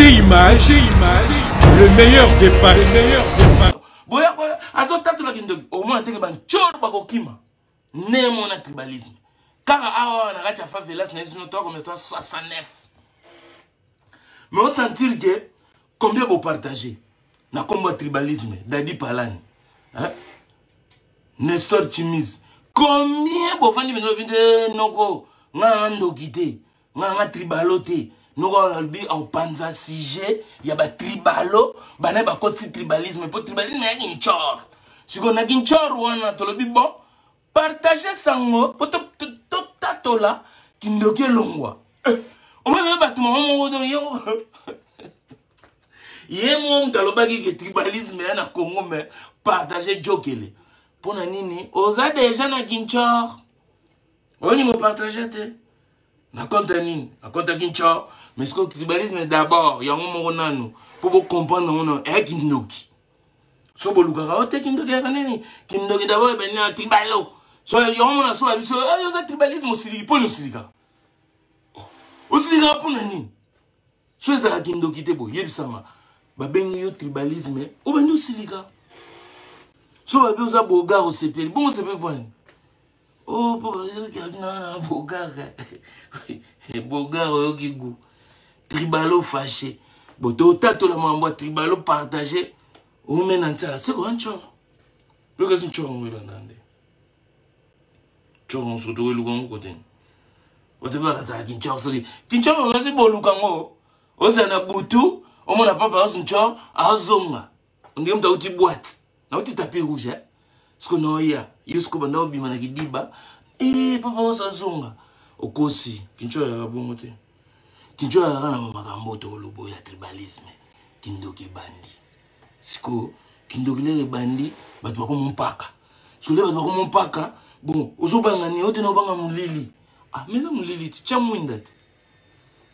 Image, le meilleur des pas. Boya boya, azotatu la kindoki. Au moins teke ban choro bakokima. Ne mon tribalisme. Car awa na gacha favelas na isu noto comme toi 69. Mais on sentir que combien vous partagez na combat tribalisme Dadi Palani. Hein? Nestor Chimis. Combien vous faites de noko nga ndokité, nga tribaloté. Nous avons en panza sujet, il y a des tribalo, il y a des tribalisme, pour tribalisme, il y a un chor. Si on a un chor, on a un bon, partagez ça, pour tout là, qui ne peut pas on va battre mon il y a un qui est tribalisme, il y a un Congo, mais partagez Jokele. Pour Nanini, on a déjà un chor. On y va partager. Na konta nini, na konta kinchor, mais ce que le tribalisme d'abord, il y a un moment pour comprendre non kindoki. So bolukara ote kindoki kaneni, kindoki d'abord ben un tribalo. So il y a un moment so un tribalisme aussi pour nous silika. Aussi là pour nani. So ça kindoki te bo yebisama. Ba bengi yo tribalisme, o ben nous silika. So ba bezo boga au CPL, bon CPL point. Oh, non, Bogar, Bogar, tribalo fâché. Boto, tato la mambo, tribalo partagé. Ou menantala, c'est quoi un chor? Le gars, c'est un chor, on va l'entendre. Chor, on se retrouve le grand côté. On te voit, ça, Kinchor, c'est Kinchor, on va se voir le grand. On s'en a boutou, on n'a pas parlé de chor, à Zonga. On dit, on t'a outil boîte. On t'a tapé rouge, hein? Ce qu'on a eu, jusqu'au moment où on a dit, eh, papa, on s'en zonga. Au Kosi, Kincho a bon moté. Kincho a un magamboto, le boy à tribalisme. Kindoki bandi. Siko, Kindoki les bandi, bah, tu vas comme mon paka. Parce que là, tu vas comme mon paka. Bon, au Zobangani, au Tenobanga Moulili. Ah, mais ça, Moulili, tu as mouindat.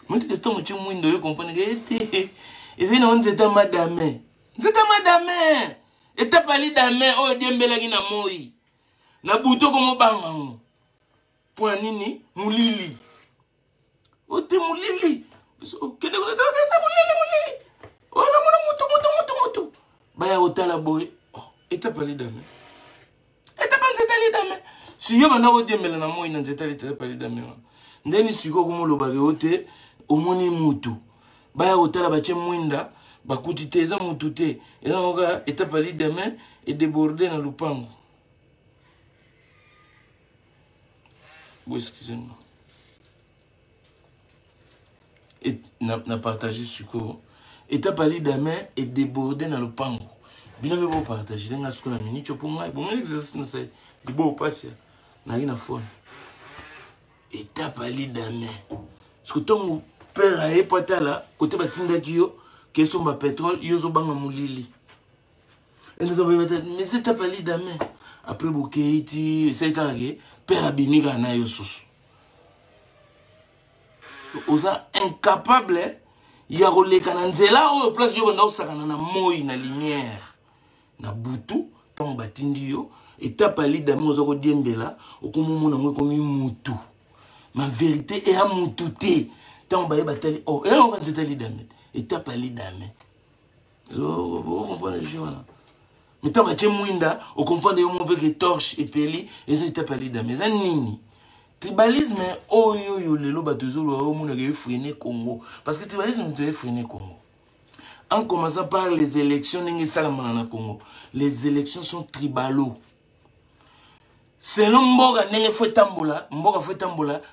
Moi, tu te tombes, tu as mouindat, tu comprends que et c'est non, c'est ta madame. C'est ta madame. Et t'as parlé d'amé, oh, Dembele qui n'a moui. Na bouto comme banga. Point nini, moulili. Oh, t'es moulili. Qu'est-ce que t'es moulili? Oh, la moto. Baya otala boy. Oh, et t'as parlé d'amé. Et t'as pas parlé d'amé. Si yo bana o Dembele na moui na zetali t'as parlé d'amé. Ndeni siko comme lo bage ote, o moni mutu. Baya otala bache mwinda. Bakuti te eza mutu te eza ngoka etapali demain et débordé dans le pango. Bon, excusez-moi. Et n'a partagé sur quoi etapali demain et débordé dans le pango. Bien que vous partagez dans ce qu'on a mis tu pour moi bon exercice non c'est du beau passer na ina phone. Etapali demain. Parce que ton père a épata là côté batinda kiyo que sont ma pétrole, ils ont bang moulili. Et nous avons dit, mais c'est ta pali d'amé. Après Boukeiti, c'est carré, père Abimiga na yosus. Ils sont incapables, il y a relé kananzela, ou place yo banda sakana na moi na lumière. Na butu, ton batindi yo, et ta pali d'amé, aux oko diembela, au komo na moi comme mutu. Ma vérité est à mutute. Tant baye batali, oh, et on va dire tali d'amé. Et t'as pas l'idame. Vous comprenez le jeu là. Mais t'as pas mouinda, vous comprenez mon peu que torche et peli, et ça t'as pas l'idame. Mais ça nini. Tribalisme, oh yo le loba toujours au monde qui freiner Congo. Parce que tribalisme doit freiner Congo. En commençant par les élections, n'engue Congo. Les élections sont tribalo. Selon Mboga n'engue foi tambola,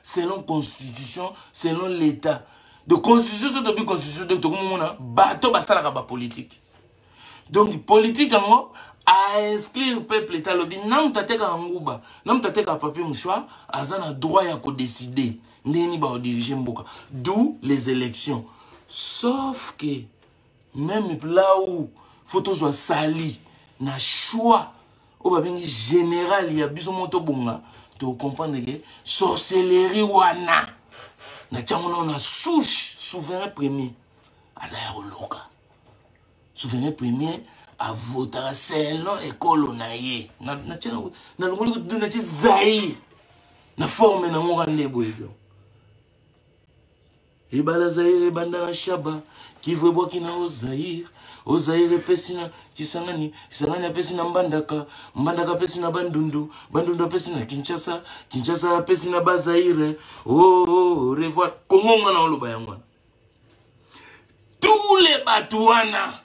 selon constitution, selon l'état. De constitution, c'est de constitution, de tout le monde, bateau, basta la politique. Donc, politique, à inscrire le peuple, l'État, le dit, non, t'as qu'à Angouba, non, t'as qu'à papier mouchoir, à un droit à décider, n'est pas diriger Mboka. D'où les élections. Sauf que, même là où, photo soit sali, na choix, au babin général, il y a besoin de moto bonga, tu comprends que, sorcellerie wana. On a souche souverain premier à la souverain premier à voter selon école on a yé na forme na ngorande boyo ebala Zaire ebanda na shaba Kivu ebwaki na Ozaire Ozaire epesi na Kisangani Kisangani apesi na Mbandaka Mbandaka apesi na Bandundu Bandundu apesi na Kinshasa Kinshasa apesi na Bazaire au revoir Kongo na oloba yango tous les batouana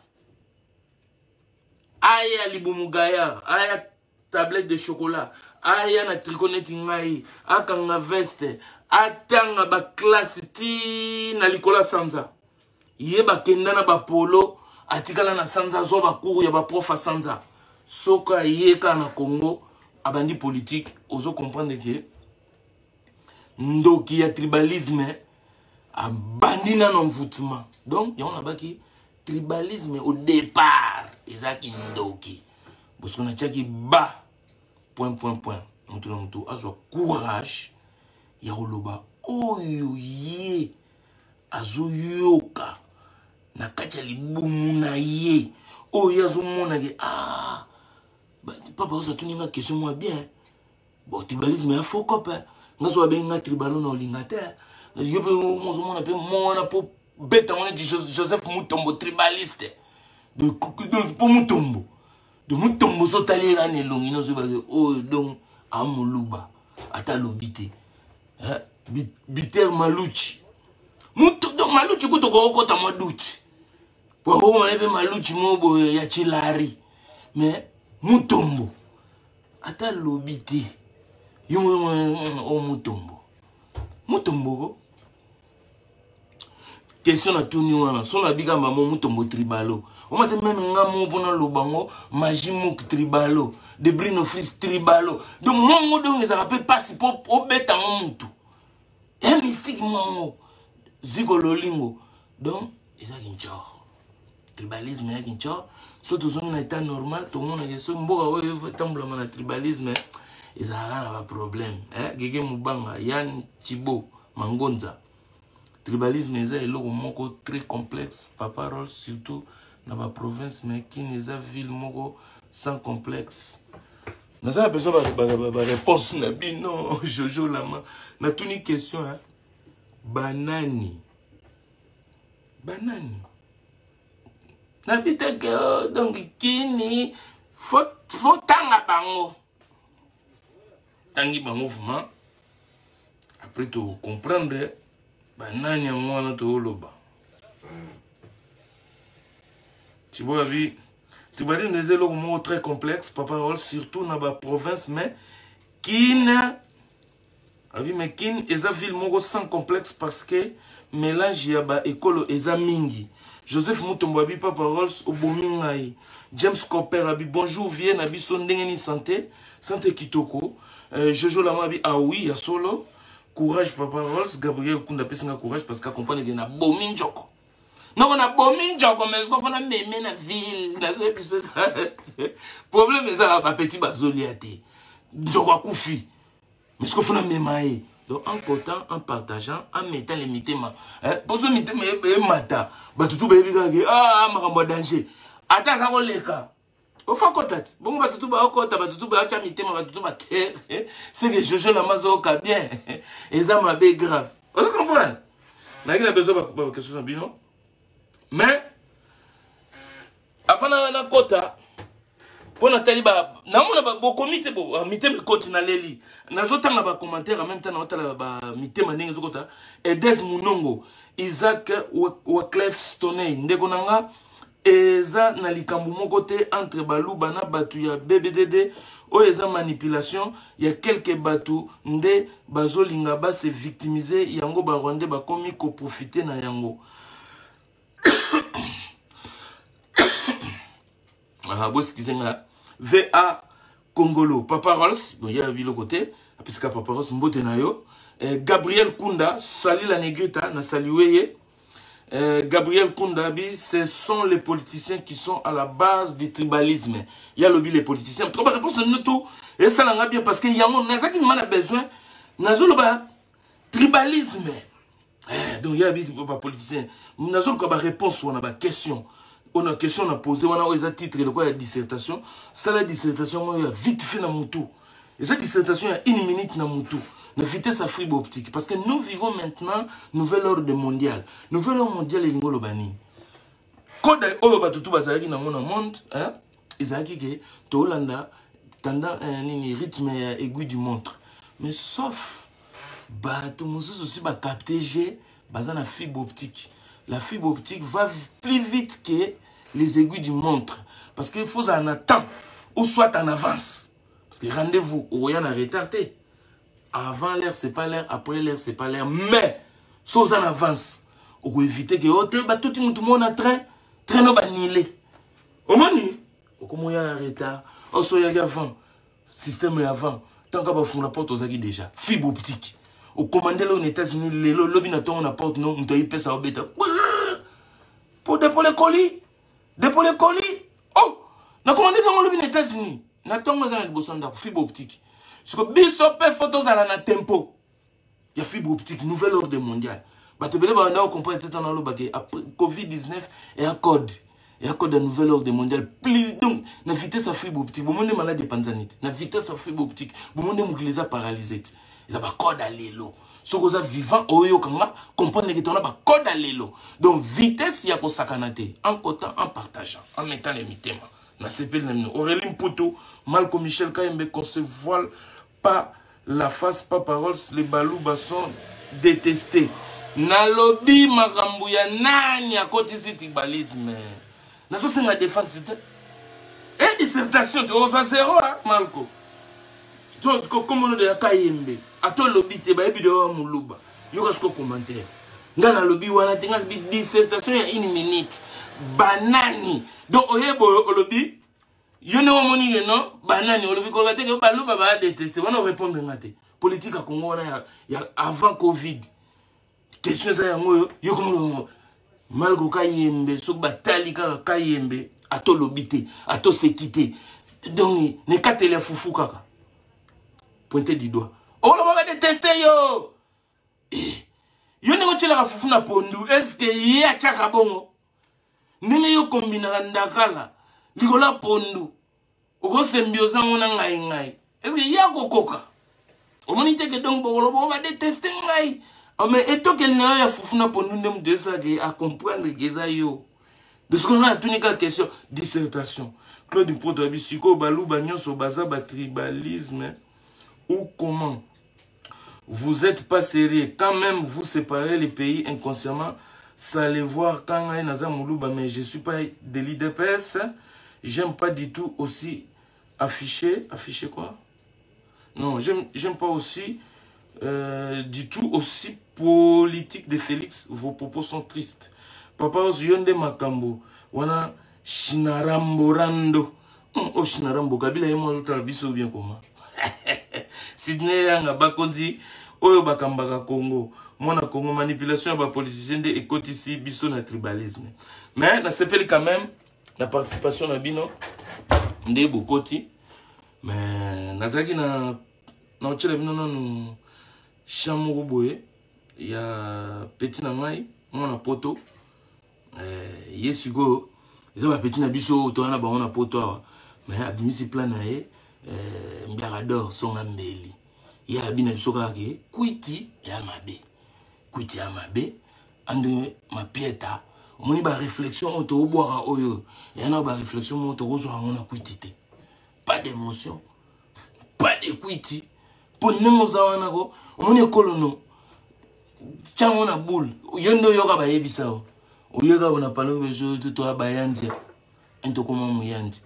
aya libumugaya aya tablette de chocolat aya na triconeti ngai akanga veste atanga ba classe ti na likola sanza ye bakenda na ba polo atikala na sanza zo ba cours ya ba prof sanza soka ye ka na Congo abandi politique ozo comprendre que ndoki ya tribalisme abandi na envoûtement donc y'a on a baki tribalisme au départ ezaki ndoki parce qu'on a tchaki ba point mutu azo courage ya oloba oyo ye azo yoka na kati ya libumu na ye oyo azo mona ke papa ozo tuninga question moi bien bon tribalisme ya faux copain ngazo abenga tribalo na olingata yo pe mozo mona pe mona po bête on dit Joseph Mutombo tribaliste de pour Mutombo de Mutombo sotali la nelongi no so ba oh donc amuluba ata lobité hein biter maluchi muto donc maluchi ko to ko ta maduti pour ko ma be maluchi mobo ya chilari mais Mutombo ata lobité yo o Mutombo Mutombo question na tout wana son la biga maman Mutombo tribalo o mate même ngamo pona lobango majimuk tribalo de brino fils tribalo donc mongo donc ça rappelle pas si pour obeta mutu un mystique mongo zigololingo donc ils a kinchor tribalisme ya kinchor surtout zone na état normal tout le monde a so mboka oyo tambula na tribalisme ils a un problème gege mubanga yan chibo mangonza tribalisme est un moko très complexe par parole surtout dans ma province mais qui n'est pas ville moko sans complexe. Nous avons besoin de réponse na bino Jojo lama na toute une question hein banani na bita que donc kini faut tanga bango tangi ba mouvement après tu comprendre banani mwana to loba tu vois vie tu vas dire des éléments très complexes par parole surtout dans la province mais kin avi mais kin eza ville moko sans complexe parce que mélange ya ba école eza mingi Joseph Mutombo abi par parole au bomingai James Copper abi bonjour viens abi sondengeni santé kitoko Jojo lama abi ah oui ya solo courage papa Rolls Gabriel Kunda pesinga courage parce qu'accompagne de na bomi njoko non on a bomi njoko mais ce qu'on a mémé na ville na épisode problème ça ba petit bazoliate njoko akufi mais ce qu'on a mémaé donc en cotant en partageant en mettant les mitema pour ce mitema e mata ba tutu ba biga makambo danger ata ça ko leka au fond contact bon ba tutu ba okota ba tutu ba acha mitema ba tutu ba terre c'est que Jojo la mazo ka bien et ça m'a bé grave vous comprenez na il a besoin ba question bino mais avant na kota pour na taliba na mona ba comité bo mitema koti na leli nazo tanga ba commentaire en même temps na otala ba mitema ndenge zokota et des munongo Isaac Wyclef Stoney ndeko nanga eza na likambu moko te entre baluba na batu ya BBDD o eza manipulation ya quelques batu nde bazolinga ba se victimiser yango ba rwandais ba komi ko profiter na yango boss kizenga VA Congolo Papa Rolls bon ya bilo côté puisque Papa Rolls mbote na yo Gabriel Kunda sali la negrita na salué Gabriel Kundabi, ce sont les politiciens qui sont à la base du tribalisme. Il y a lobby les politiciens. Trois réponses de nous tout. Et ça l'a bien parce qu'il y a un besoin. N'a tribalisme. Donc il y a des politiciens. N'a pas réponse ou on a pas question. On a question on a posé. On a des titres de quoi la dissertation. Ça la dissertation il y a vite fait dans moutou. Et cette dissertation il y a 1 minute dans moutou. la vitesse à fibre optique. Parce que nous vivons maintenant nouvel ordre mondial. Nouvel ordre mondial et l'ingolo bani. Quand on va tout bazaraki dans mon monde, ils ont dit que Tolanda tendant un rythme aigu du montre. Mais sauf, tout le monde aussi va capter la fibre optique. La fibre optique va plus vite que les aiguilles du montre. Parce qu'il faut en attendre, ou soit en avance. Parce que rendez-vous, on y en a retardé. Avant l'heure, c'est pas l'heure. Après l'heure, c'est pas l'heure. Mais, sans en avance, on peut éviter que tout le monde a train va niler. Au moins, on y a un retard. On y a avant. Système avant. Tant qu'on va faire la porte aux aguilles déjà. Fibre optique. Au commandé là aux États-Unis, le lobby n'attend on apporte non, on doit y payer ça au bêta. Pour dépoler les colis. Dépoler les colis. Oh! On a commandé dans le lobby aux États-Unis. N'attend pas un besoin de fibre optique. Parce que bisope photos à la tempo. Il y a fibre optique, nouvel ordre mondial. Bah tu peux pas comprendre que dans le Covid-19 et un code. Et un code de nouvel ordre mondial. Donc, la vitesse à fibre optique. Vous monde malade de panzanite. La vitesse à fibre optique. Vous monde les a paralysés. Ils ont un code à l'élo. Ce que vous avez vivant, comprendre que tu as un code à l'élo. Donc, vitesse, il y a pour sacanate. En cotant, en partageant, en mettant les mitema. Na CPL Aurélie Mpoto, Malcolm Michel Kayembe, qu'on se voile pas la face, pas parole, les balouba sont détestés. Na lobby Marambouya, nani à côté de tribalisme. Na so c'est la défense. Et dissertation, tu vois, zéro, Malco. Comme on dit à Kayembe, à ton lobby, tu vas bien Moulouba. Il y aura ce commentaire. Dans la lobby, on a une dissertation, il y a une minute. Banani. Donc, au lobby, il y a un non, banani, au lobby, on va dire que Balouba va détester. On va répondre à la politique à Congo, il y a avant Covid. Question ça, il y a malgré Kayembe, so batali Kayembe, à ton lobby, à ton séquité. Donc, ne qu'à télé foufou kaka. Pointer du doigt. Oh, on va détester yo. Yo ne ngochi la foufou na pondu. Est-ce que y a chaka bongo? Nene yo kombina ndakala. Likola pondu. Oko symbiosa ngona ngai ngai. Est-ce que y a kokoka? O monite que donc on va détester ngai. Mais eto qu'elle n'a ya foufou na pondu ndem de ça à comprendre que ça yo. De ce qu'on a tout une question dissertation. Claude Mpoto Bisiko Balou Bagnon sur Baza tribalisme. Ou comment vous n'êtes pas sérieux quand même vous séparez les pays inconsciemment ça allez voir quand il y a Moulouba mais je ne suis pas de l'IDPS j'aime pas du tout aussi afficher quoi non j'aime pas aussi du tout aussi politique de Félix vos propos sont tristes papa Yonde Makambo wana Shinarambo Rando oh Shinarambo Kabila et moi l'autre biso bien comment Sidney Yanga Bakondi, Oyo Bakambaka Congo, Mona Congo, manipulation à politicien de écoute ici, biso na tribalisme. Mais, na s'appelle quand même, la participation na bino, nde bokoti, mais, nazaki na ochele bino na chamou boye, il y a petit na ngai, mona poto, yesugo, ils ont petit na biso, toana ba on poto, mais abimisi plan na ye, Mbiarador son ambeli. Il y a bien un qui Kuiti et Amabe. Kuiti et Amabe. Ande ma pieta. On y a réflexion autour boire oyo. Il y a une réflexion autour aux on a kuitité. Pas d'émotion. Pas de kuiti. Pour nous zawanako. On est colono. Tiens on a boule. Yondo yoga ba yebisao. Oyoga on a pas le besoin de toi bayanti. Ento comment muyanti.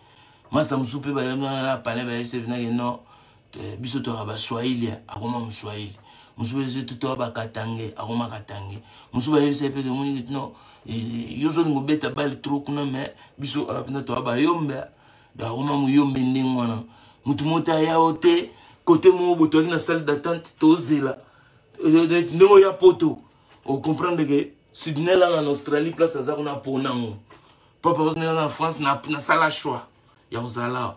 Master Msupe ba yana parler ba yese vina no biso to ba Swahili akoma Mswahili Msupe ze to ba Katange akoma Katange Msupe yese pe ke muni no yozo ngo beta bal trop kuna me biso apna to ba yombe da akoma mu yombe ndingwana mutu mota ya ote côté mo boto na salle d'attente to zela ndemo ya poto on comprendre que Sydney là en Australie place ça on a ponango papa on est en France na sala choix Yonzala,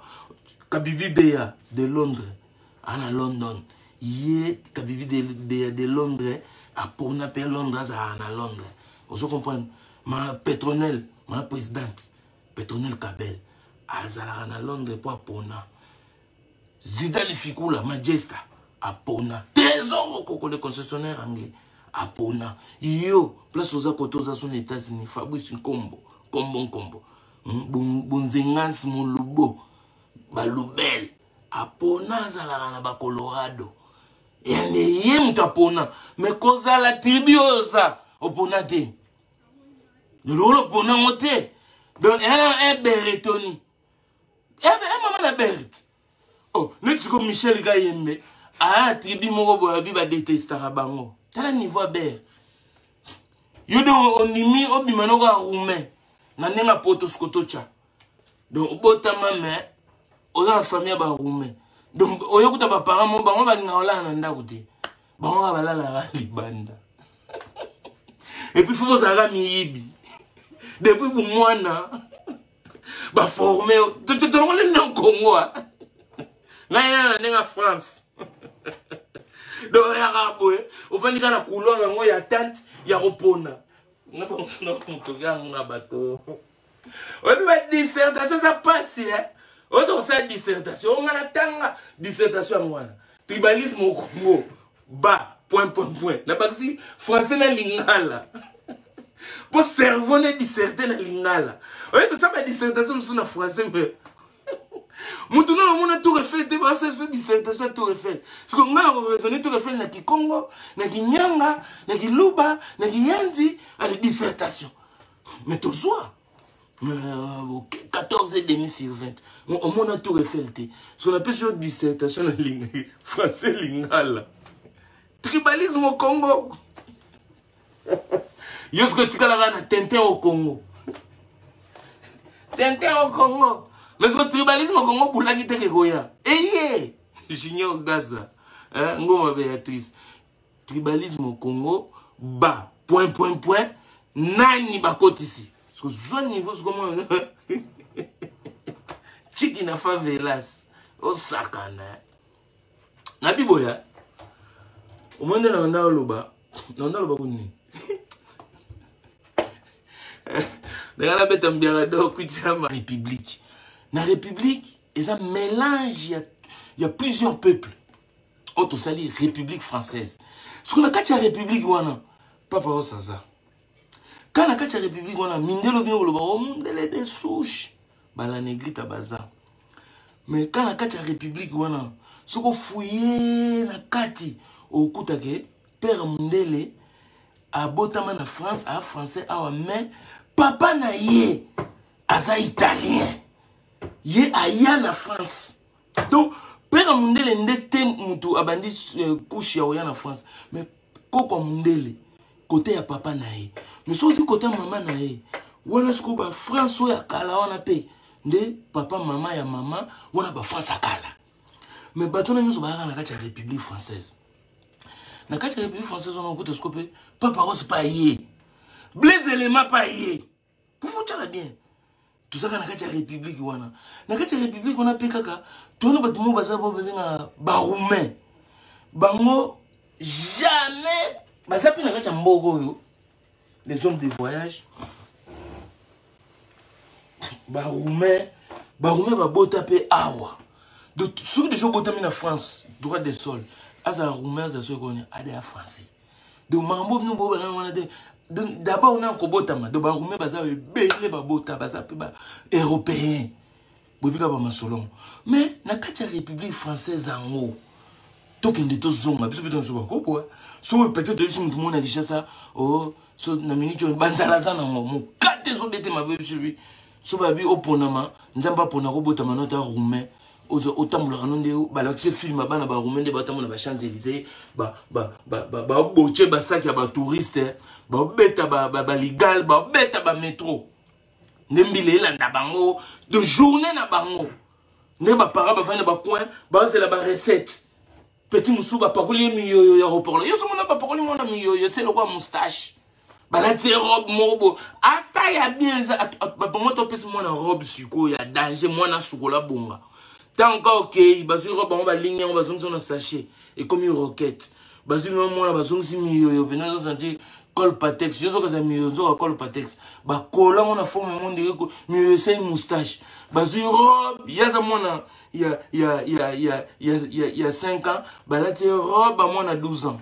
Kabibi Beya de Londres, à London. Yé Kabibi Beya de Londres, à Pona Père Londres, à Londres. Vous comprenez? Ma pétronelle, ma présidente, pétronelle Kabel, à Londres pour Pona. Zidane Fikula, Majesta, à Pona. Très maison le concessionnaire anglais apona yo place aux akotoza son États-Unis Fabrice Nkombo Kombo bonzengas molubo balubel apona zala na ba Colorado yane yem tapona mais koza la tribu oza opona te de l'eau pona moté donc un beretoni maman la berte oh n'est-ce que Michel Gayembe a tribu moko boya bi ba détestera bango tala niveau ber yo do onimi obimano ko roumain na nenga poto skotocha donc botama mais oza famille ba roumain donc oyokuta ba parents mo bango ba ngaola na ndako te bango ba la libanda et puis faut ça miyibi depuis pour moi na ba formé tout le monde dans Congo na nenga France donc ya rabo au fait na couloir ngo ya tante ya repona na pense na konto ga nga bato on va dissertation ça passe hein on ça dissertation on a tanga dissertation ngwana tribalisme au Congo ba point na baxi français na lingala pour cerveau ne disserter na lingala on tout ça ba dissertation sur na français mais Moutouna on a tout refait, tu vas faire dissertation tout refait. Ce qu'on a raisonné tout refait na Kikongo, na Kinyanga, na Kiluba, na Kiyanzi, à la dissertation. Mais tout soit 14,5 sur 20. On a tout refait. Ce qu'on appelle sur dissertation français lingala. Tribalisme au Congo. Yosko Tikala na Tintin au Congo. Tintin au Congo. Mais ce tribalisme au Congo pour la guitare goya. Eh Junior Gaza. Ngoma Béatrice. Tribalisme au Congo bas point. Nani bakot ici. Parce que ce niveau c'est comment Chiki na favelas. O sakana. Na biboya. Au monde na onda loba. Na onda loba kuni. Dans la bête ambiarado kuchama république. Dans la République, il y a un mélange, il y a plusieurs peuples. On te salue République française. Ce qu'on a quand la République, on a pas par ça. Quand la République, on a mindelo bien ou le des souches, la négrite à bazar. Mais quand la République, on a ce qu'on fouillé la kati au Koutake, père Mundele, à Botama na France, à français, à mais papa na yé, à ça italien. Yé aya na France. Donc, père Mundele n'était moutou abandi couche ya na France. Mais koko Mundele côté ya papa na ye. Mais so aussi côté maman na ye. Wala sko ba France ya kala wana pe. Nde papa maman ya maman wana ba France akala. Mais bato na nyoso ba na kati ya République française. Na kati ya République française on côté sko pe papa Rose pa ye. Blaise élément pa ye. Pour vous dire bien. Tout ça, dans la République, dans la République, on a fait caca. Tout le monde va savoir ba roumain. Bango jamais. Bah ça peut n'être un les hommes de voyage. Ba roumain va botaper awa. De ceux qui sont botamés en France, droit des sols. Asa roumain, ça se connaît, adé à français. Donc mambo nous bo d'abord on a un kobotama de baroume baza belé babota baza ba européen bobika ba masolon mais na kati ya République française ango tokende to zonga biso biso so ba ko so peut-être si tout le monde a dit ça oh so na minute banzala za na mo kate zo bete mabe biso bi so ba bi oponama nzamba pona ko botama nota roumain autant le balaxé film bana ba roumain de batamona ba Champs-Élysées ba boche ba sac ya ba touriste ba beta ba legal ba beta ba métro nembile landa bango de journée na bango ne ba para ba fana ba coin ba c'est la ba recette petit musu ba pakoli mi yo aéroport yo so mona ba pakoli mona mi yo c'est le roi moustache ba la tie robe mobo ata ya bien ça ba moto pesi mona robe suko ya danger mona sukola bonga. Tant ok, basile robe on va ligner on va zoom sur un sachet et comme une roquette. Basile moi la bazon si mi yo venez sentir colpatex yo zoka za miyozo colpatex ba kola on a forme monde miyo c'est moustache bazui robe yaza mona il y a 5 ans balati robe à mona 12 ans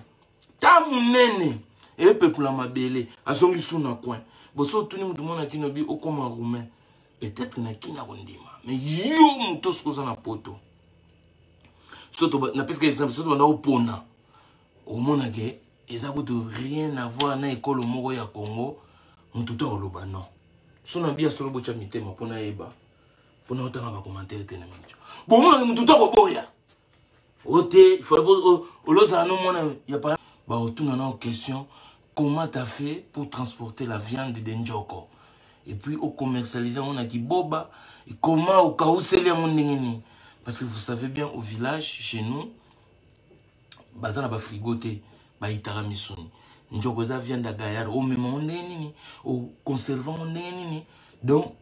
ta munene et peuple la mabele azongi suna coin boso tuni mutu mona kinobi okoma roumain peut-être na kina kondima mais yo muto skoza na poto surtout na pesque exemple surtout na opona au mona ke eza de rien à voir na école moko ya Congo mutu to loba non sona bia solo bocha mitema pona eba pona otanga ba commentaire tena minjo bon mona mutu to boya ote il faut oloza no mona ya pa ba otuna na question comment t'as fait pour transporter la viande de Njoko et puis au commercialiser on a qui boba et comment au caousseler mon ndengeni parce que vous savez bien au village chez nous bazana ba frigoté ba itara misuni Njoko za viande à gaillard au même on ndengeni au conservant on ndengeni donc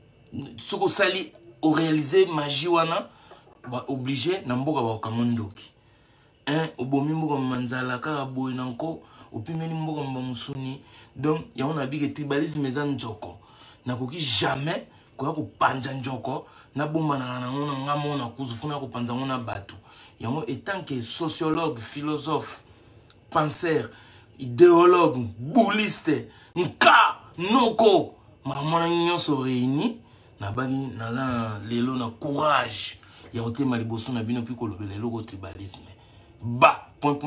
ce que sali au réaliser magie wana ba obligé na mboka ba kamondoki hein au bomi mboka manzala ka boy nanko au pimeni mboka musuni donc ya on a dit que tribalisme eza Njoko na koki jamais ko ko panja Njoko na bomba na ngamo na kuzufuna ko panza ngona batu yango étant que sociologue philosophe penseur idéologue bouliste nka noko mamona nyonso réuni na bagi na lelo na courage ya otema liboso na bino piko lobela loko tribalisme ba point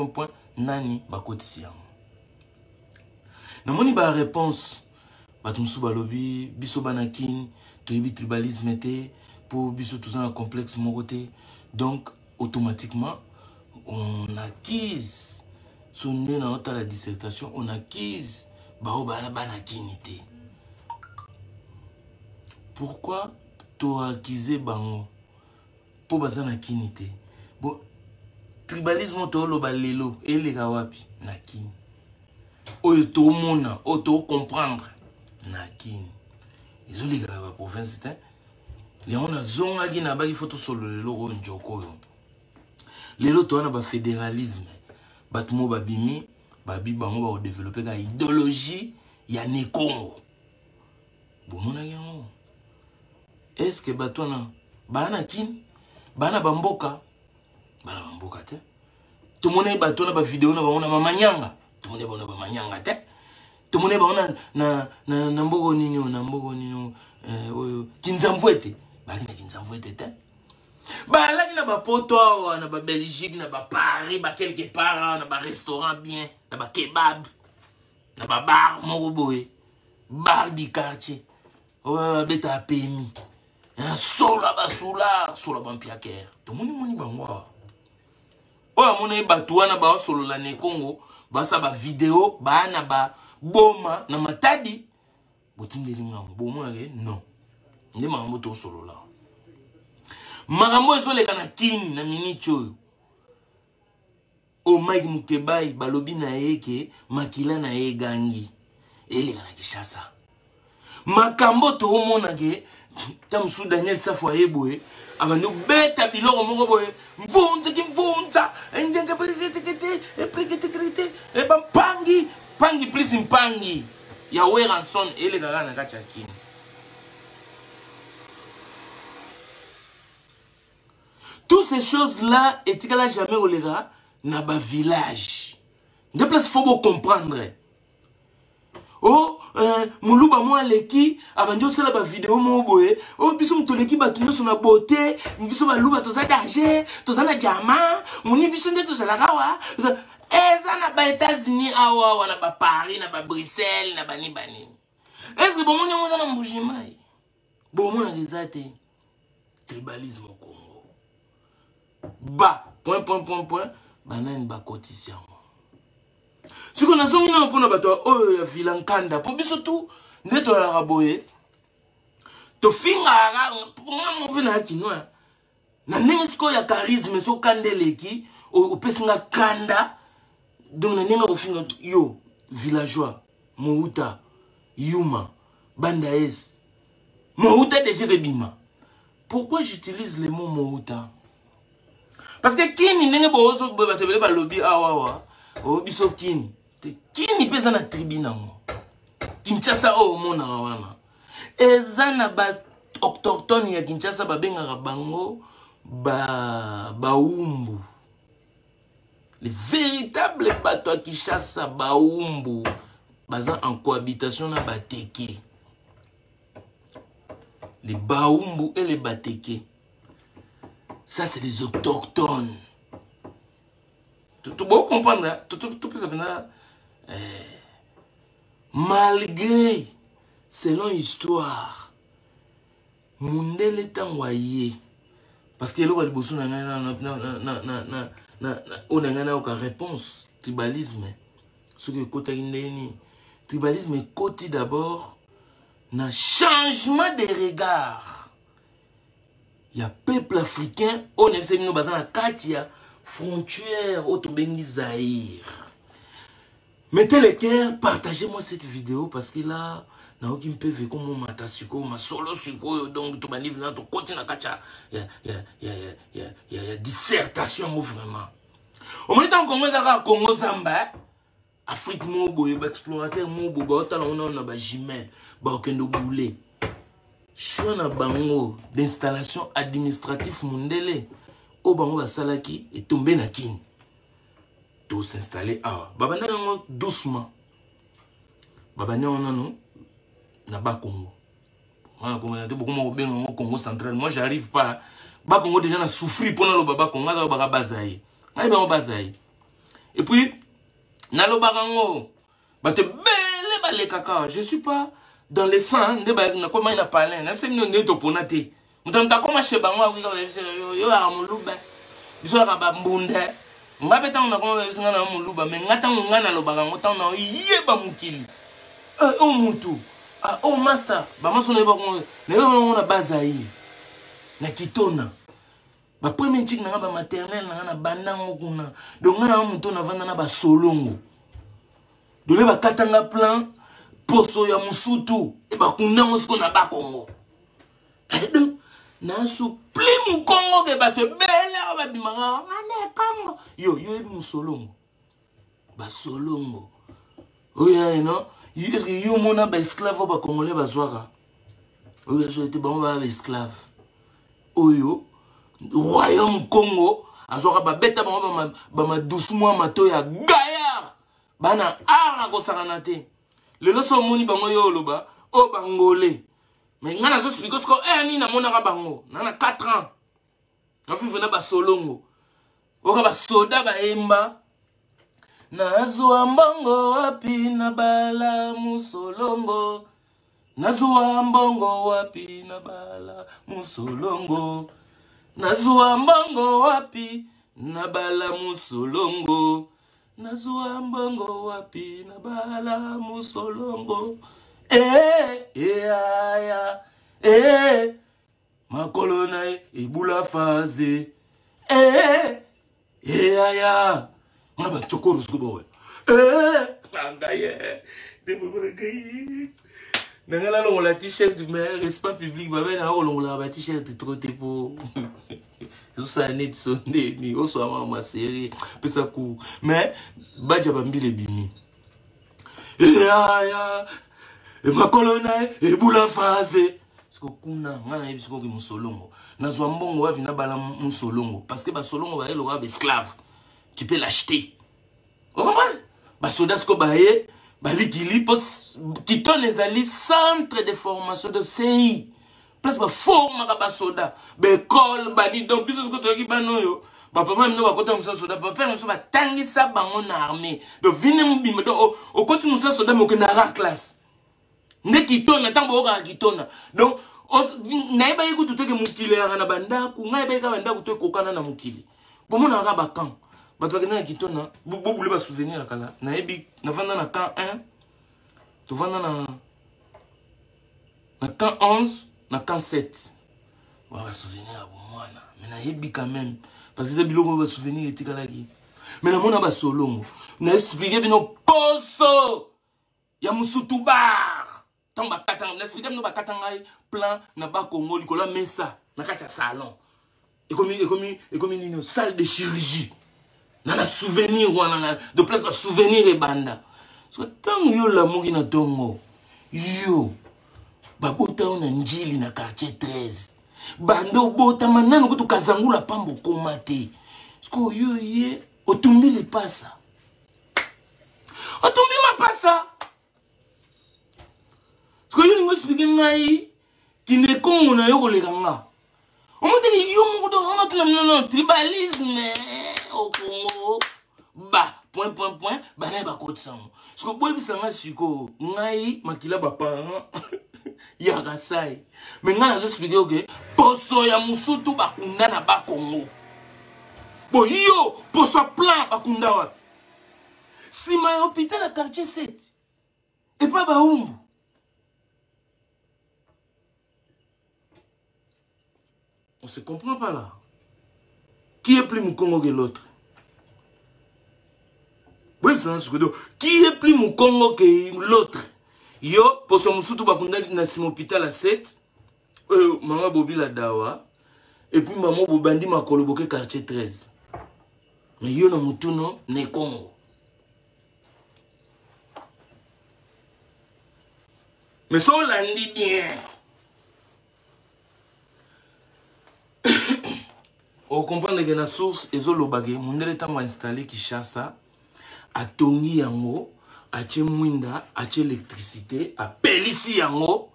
nani bakotisi yango namoni ba réponse batumsu balobi biso banakin toyebi tribalisme te pour biso tous un complexe moroté donc automatiquement on acquise son dans la dissertation on acquise banakinité. Pourquoi tu as acquisé bango pour bazana kinité bon tribalisme to lo balelo et les kawapi nakini oyo to mona auto comprendre nakini ils ont les gars la province c'est les on a zonga qui na bagi photo solo lelo Njoko yo lelo to na ba fédéralisme batmo babimi babi bango ba développer ka idéologie ya ne Congo bon mona yango est-ce que batona bana kin bana bamboka te tout le monde batona ba vidéo na ba mamanyanga tout le monde ba manyanga te tout le monde ba na mbogo ninyo oyo kinzamvwete baki na kinzamvwete te balaki na ba poto na ba Belgique na ba Paris ba quelque part na ba restaurant bien na ba kebab na ba bar moroboé bar du quartier beta PMI sola basula sola bampiaker to moni bangwa oya mona batu wana ba solo la ne Congo basa ba vidéo bana ba boma na matadi botindeli ngambo bomona ke non ndi mambo to solo la makambo ezoleka na kini na miniti oyo o Mike Mukebai balobi na yeke makila na ye gangi eleka na Kishasa makambo to omona ke Tamsou Daniel Safwa Yeboe avano beta biloko moko boye mvunza njenge e pangi please mpangi ya Weranson ele gaga na kacha kini toutes ces choses là etikala jamais olera na ba village de place faut comprendre oh muluba moi leki avanjo sala ba vidéo mo boye oh biso mtoleki batu nso na beauté biso ba luba to za danger to za na jama muni biso nde to za la kawa eza na ba États-Unis awa na ba Paris na ba Bruxelles na bani est-ce que bon moni mo na mbujimai bon mona rezate tribalisme au Congo ba point banani ba cotisation. Si on a zongi na pona bato oyo vilankanda po biso tu neto la raboye to finga nga mo na kinwa na nengesko ya charisme so kandeleki o pesinga kanda donc na nenga ofinga yo villageois Mouta Yuma Bandaes Mouta déjà bima. Pourquoi j'utilise le mot Mouta? Parce que kini nenge bozo bato ba lobby awawa o biso kini Kini pesa na tribune nango. Kinshasa o mona wana. Eza na ba autochtone ya Kinshasa babengaka bango baumbu. Les véritables bateaux à Kinshasa baumbu baza en cohabitation na bateke. Les baumbu et les bateke. Ça c'est des autochtones. Tout beau comprendre, hein? Tout ça maintenant. Malgré, selon l'histoire, Mundele Tangwaye, parce que l'eau a besoin n'a aucune réponse. Tribalisme, ce que côté indéni, tribalisme est côté d'abord n'a changement de regard. Il y a peuple africain, on est venu nous baser dans Katia frontière au Tobengi Zaïre. Mettez les cœurs, partagez-moi cette vidéo parce que là, n'a aucun peu vu comme mon matasuko, ma solo suko, donc tout bani venant tout côté na kacha, il y a dissertation vraiment. Au moment où on est Congo Zamba, Afrique mobo, explorateur mobo, on a ba jimel, ba okendo boulé. Chouna bango d'installation administrative mundele, au bango ba salaki et tombé na kin. Tout s'installer Baba Nango doucement. Baba Nango na bas Congo. Congo central. Moi j'arrive pas. Bas Congo déjà na souffri pour le Baba Congo na Baba Bazaï. Et puis na lo barango. Ba te belle ba le kaka. Je suis pas dans les sangs de ba na comment il a parlé. Na c'est nous neto ponate. Mutanta koma shebango yo amuluba. Biso ka ba mbunda. Mbapeta on a comment on a muluba mais ngata ngana lo barango ta na yeba mukili. O mutu. Oh master, ba maso na ba ko na bazaï. Na kitona. Ba premier chick na ba maternelle na bandango kuna. Donc na mutu na vanda na ba solongo. Dole ba katanga plan poso ya musutu e ba kundango siko na ba Congo. Donc na supli mu Congo ke ba te bele ba bimanga ngane Congo. Yo musolongo. Ba solongo. Oya non. Est-ce que yo mona ba esclave ba congolais ba zwaka? Oya so été ba esclave. Oyo royaume Congo azwaka ba beta ba ma 12 mois mato ya Gaillard. Bana ara ko saranate. Le loso moni bango yo loba o bangolais. Mais ngana zo explique ce ko ni na mona ka bango. Na 4 ans. Na fi vena ba solongo. Oka ba soda ba emba. Nazua mbongo wapi na bala musolongo. Nazua mbongo wapi na bala musolongo. Nazua mbongo wapi na bala musolongo. Nazua mbongo wapi na bala musolongo. Makolo na ebula faze. On a pas de chocolat au scobo. On la t-shirt du maire, respect public, on la t-shirt trop pour. Ça n'est sonné, ni au soir ma série, puis ça court. Mais, Badjabambi les bini. Et ma colonne, et boula phase. Kuna ngana yebi siko ki musolongo. Nazwa mbongo wapi na bala musolongo parce que ba solongo ba elo ba esclave. Tu peux l'acheter. Vous comprenez? Basoda sko baye, balikili pos kitone ezali centre de formation de CI. Place ba forma ka basoda, be école bani donc biso sko to ki banoyo. Ba papa mino ba kota musa soda, ba père musa ba tangisa bango na armée. Donc vine mbima donc au koti musa soda mo ke na ra classe. Ne kitona tango oka kitona. Donc naeba yiku tutoke mukili ya na bandaku, naeba yika bandaku to kokana na mukili. Bomo na ra ba kan. Bato bakena kitona bobule ba souvenir kala na ebi na vanda na camp 1 to vanda na camp 11 na camp 7 ba souvenir mwana mais na ebi quand même parce que c'est biloko ba souvenir etikala ki mais na mona ba solongo na expliquer bino poso ya musutu bar tamba katanga na expliquer bino ba katanga plan na ba Congo likola mesa na kacha salon et comme une salle de chirurgie. Nana souvenir wana de place ba souvenir et banda So tant yo l'amour na tongo yo babota on njili na quartier 13 bando bota manano kutu kazangula pambo komate sko yo ye otumbi le pasa otumbi ma pasa sko yo ningo expliquer ngai kine kongo na yo kolekanga omote yo mo to non tribalisme au Congo ba point bana ba kotsango sko boy bisanga siko ngai makila ba parent ya gasai mais nga nazo expliquer ok poso ya musutu bakunda na ba Congo bo yo poso plan bakunda wapi si ma hôpital à quartier 7 et pas Baumbu on se comprend pas là qui est plus Mukongo que l'autre. Oui, c'est un secret. Qui est plus Mukongo que l'autre? Yo, pour son musutu bakunda na sim hôpital à 7. Maman Bobi la dawa. Et puis maman Bobandi makolo boke quartier 13. Mais yo na mutuno ne Congo. Mais ça on l'a dit bien. On comprend que la source est Zolobagé, mon état installé Kinshasa, à Tongi Yango, à Tchemwinda, à l'électricité, à Pélissi Yango,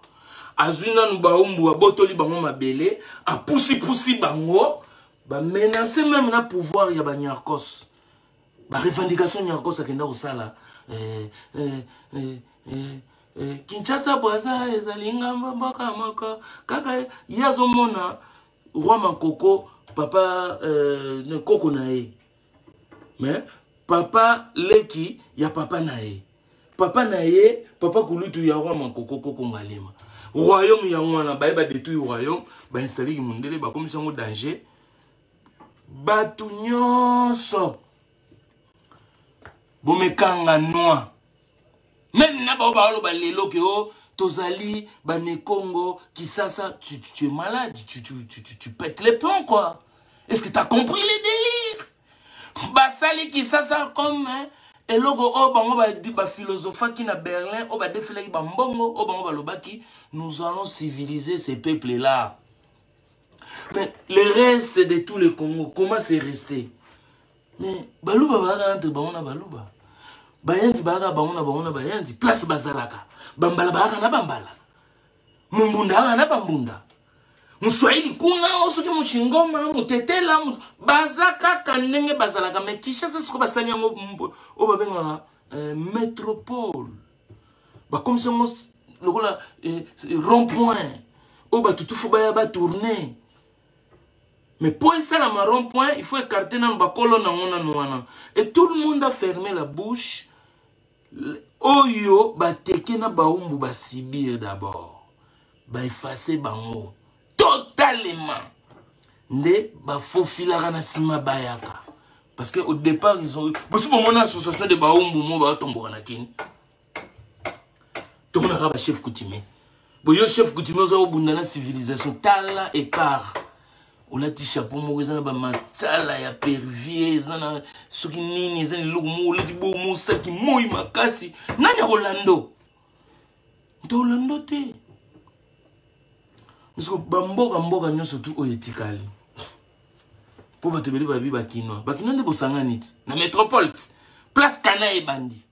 à Zuna Nubaumbu, à Botoli Bango Mabele, à Poussi Bango, bah menacer même le pouvoir ya Nyarkos. Bah revendication Nyarkos à Kenda Osala. Kinshasa Boisa, Ezalinga Mbaka Maka, Kaka, Yazomona, Roi Mankoko. Papa Koko nae. Mais papa Leki ya papa nae. Papa nae, papa Kulutu ya roi Mankoko Koko Ngalema. Royaume ya wana ba détruire royaume, ba installer ki mondele ba comme ça ngo danger. Batu nyonso. Bomekanga noa. Même na ba lo ba lelo ke o Tozali, Bane Congo, Kisasa, tu es malade, tu pètes les plombs, quoi. Est-ce que tu as compris les délires? Basali Kisasa comme, hein, et logo, oh, bango, ba philosophe qui na Berlin, oh, ba défilé, ba mbongo, oh, bango, ba lobaki, nous allons civiliser ces peuples-là. Mais le reste de tous les Congos, comment c'est resté? Mais, balouba, ba entre bango, balouba. Bayanti, bango, bayanti, place bazalaka. Bambala baka na bambala. Mumbunda na bambunda. Muswahili kuna osoki mushingoma mutetela bazaka kanenge bazalaka me Kinshasa siko basani yango o babenga métropole. Ba comme ça lokola rond-point. O ba tutufu ba ya ba tourner. Mais pour ça la rond-point, il faut écarter nan ba kolona ngona nwana. Et tout le monde a fermé la bouche. Oyo bateke na baumbu ba sibir d'abord ba effacer bango totalement nde ba fofilaka na sima bayaka parce que au départ ils ont bosi pour mon association de baumbu mo ba tomboka na kini to na ba chef coutumier boyo chef coutumier zo bunda na civilisation tala écart on a dit chapeau mo ezana ba matala ya pervier ezana soki nini ezana lugumu le dibo musaki moi makasi nani Rolando Rolando te parce bamboka nyonso tu oyetikali po batebeli babi bakino ne bosanga niti na métropole place kana e bandi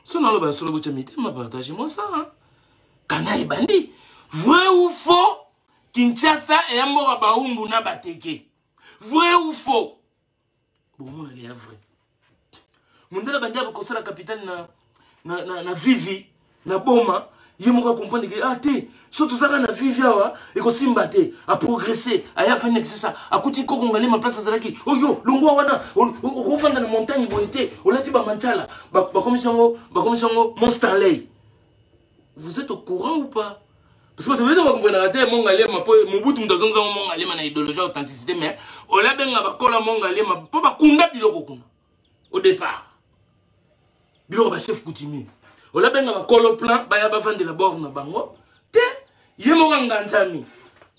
so na lo ba solo bocha mité ma partager moi ça hein? Kana e bandi vrai ou faux? Kinshasa et Amboka Baumbu na bateke. Vrai ou faux? Bon, moi, il y a vrai. Mundela Bandia va construire la capitale na Vivi, na Boma. Il m'a compris que, ah, t'es, surtout ça, na Vivi, et qu'on s'y battait, à progresser, à y faire un ça, à côté de Kongolais, ma place à Zalaki. Oh yo, l'ongwa wana, on refait dans la montagne, il était, on l'a dit, bah, mantala, bah, comme ça, mon Stanley. Vous êtes au courant ou pas? Parce que tu veux dire que mon galema, mon bout de mon galema na idéologie authenticité, mais on l'a bien à bakola mon galema, pas kunda biloko kuna. Au départ, biloko ba chef coutumier. On l'a bien à bakola plan, ba ya ba vendre la borne bango. Te, yemo nganzami.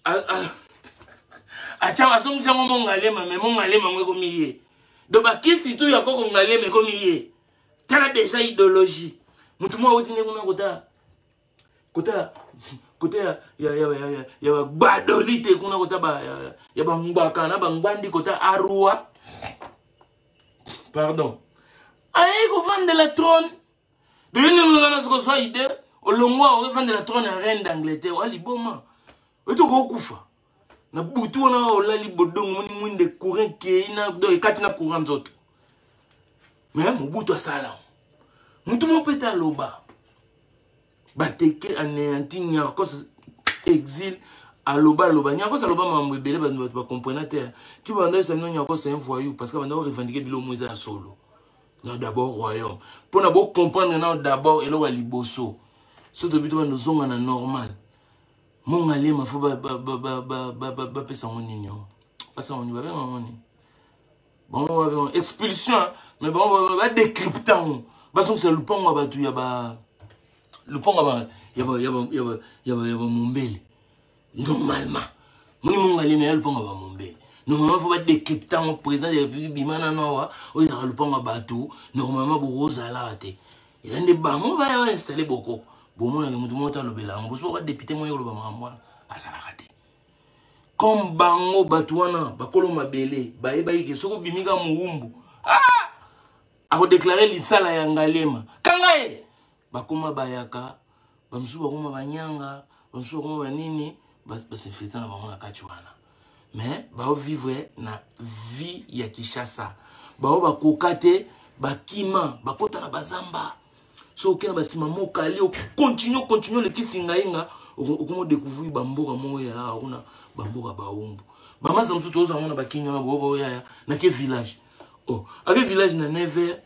A chawa songi sango mon galema, mais mon galema ngwe komiye. Do ba kisi tu ya koko galema komiye. tala déjà idéologie mutu mwa oti ne kuna kota ya badolite kuna kota ya bambaka na bangwandi kota arua pardon aye ko vendre la trône de nous ko soit idée olongwa o vendre la trône à reine d'Angleterre wali boma eto ko kufa na butu na olali bodongo mwinde courant ke ina do ekati na courant zoto mais mobutu asala mutu mo peta loba bateke anéanti nyakos exil aloba nyakos aloba mambo ebele ba comprendre terre ti banda ça nyakos un voyou parce que banda revendiquer bilo moza solo non d'abord royaume pour d'abord comprendre non d'abord elo wa liboso so to bitu banda zonga na normal monga lema fo ba pesa moninyo pasa moni ba ngoni bon expulsion mais bon ba décryptant ba son c'est le pont ba tu ya ba le pont ya ba mombele normalement moni monga lema le pont ba mombele normalement faut pas décryptant au président de la République bimana noa o ya le pont ba tu normalement bo rozala te il y a des bango ba installer beaucoup bon mon mutu mota lobela ngo so ba député mo yolo ba mamwa asala kate comme bango batuana bakolo mabele ba yike soko bimika muumbu ako déclarer l'itsala ya ngalema kangae bakoma bayaka bamsu bakoma banyanga bamsu bakoma banini ba se feta na bango na kachuana mais ba vivre na vie ya Kinshasa ba bakokate bakima bakota na bazamba so kena basima mokali o continue le kisinga inga okomo découvrir bamboka moya ona bamboka baumbu mama zamsu toza mona bakinya bobo ya na ke village oh avec village na 9h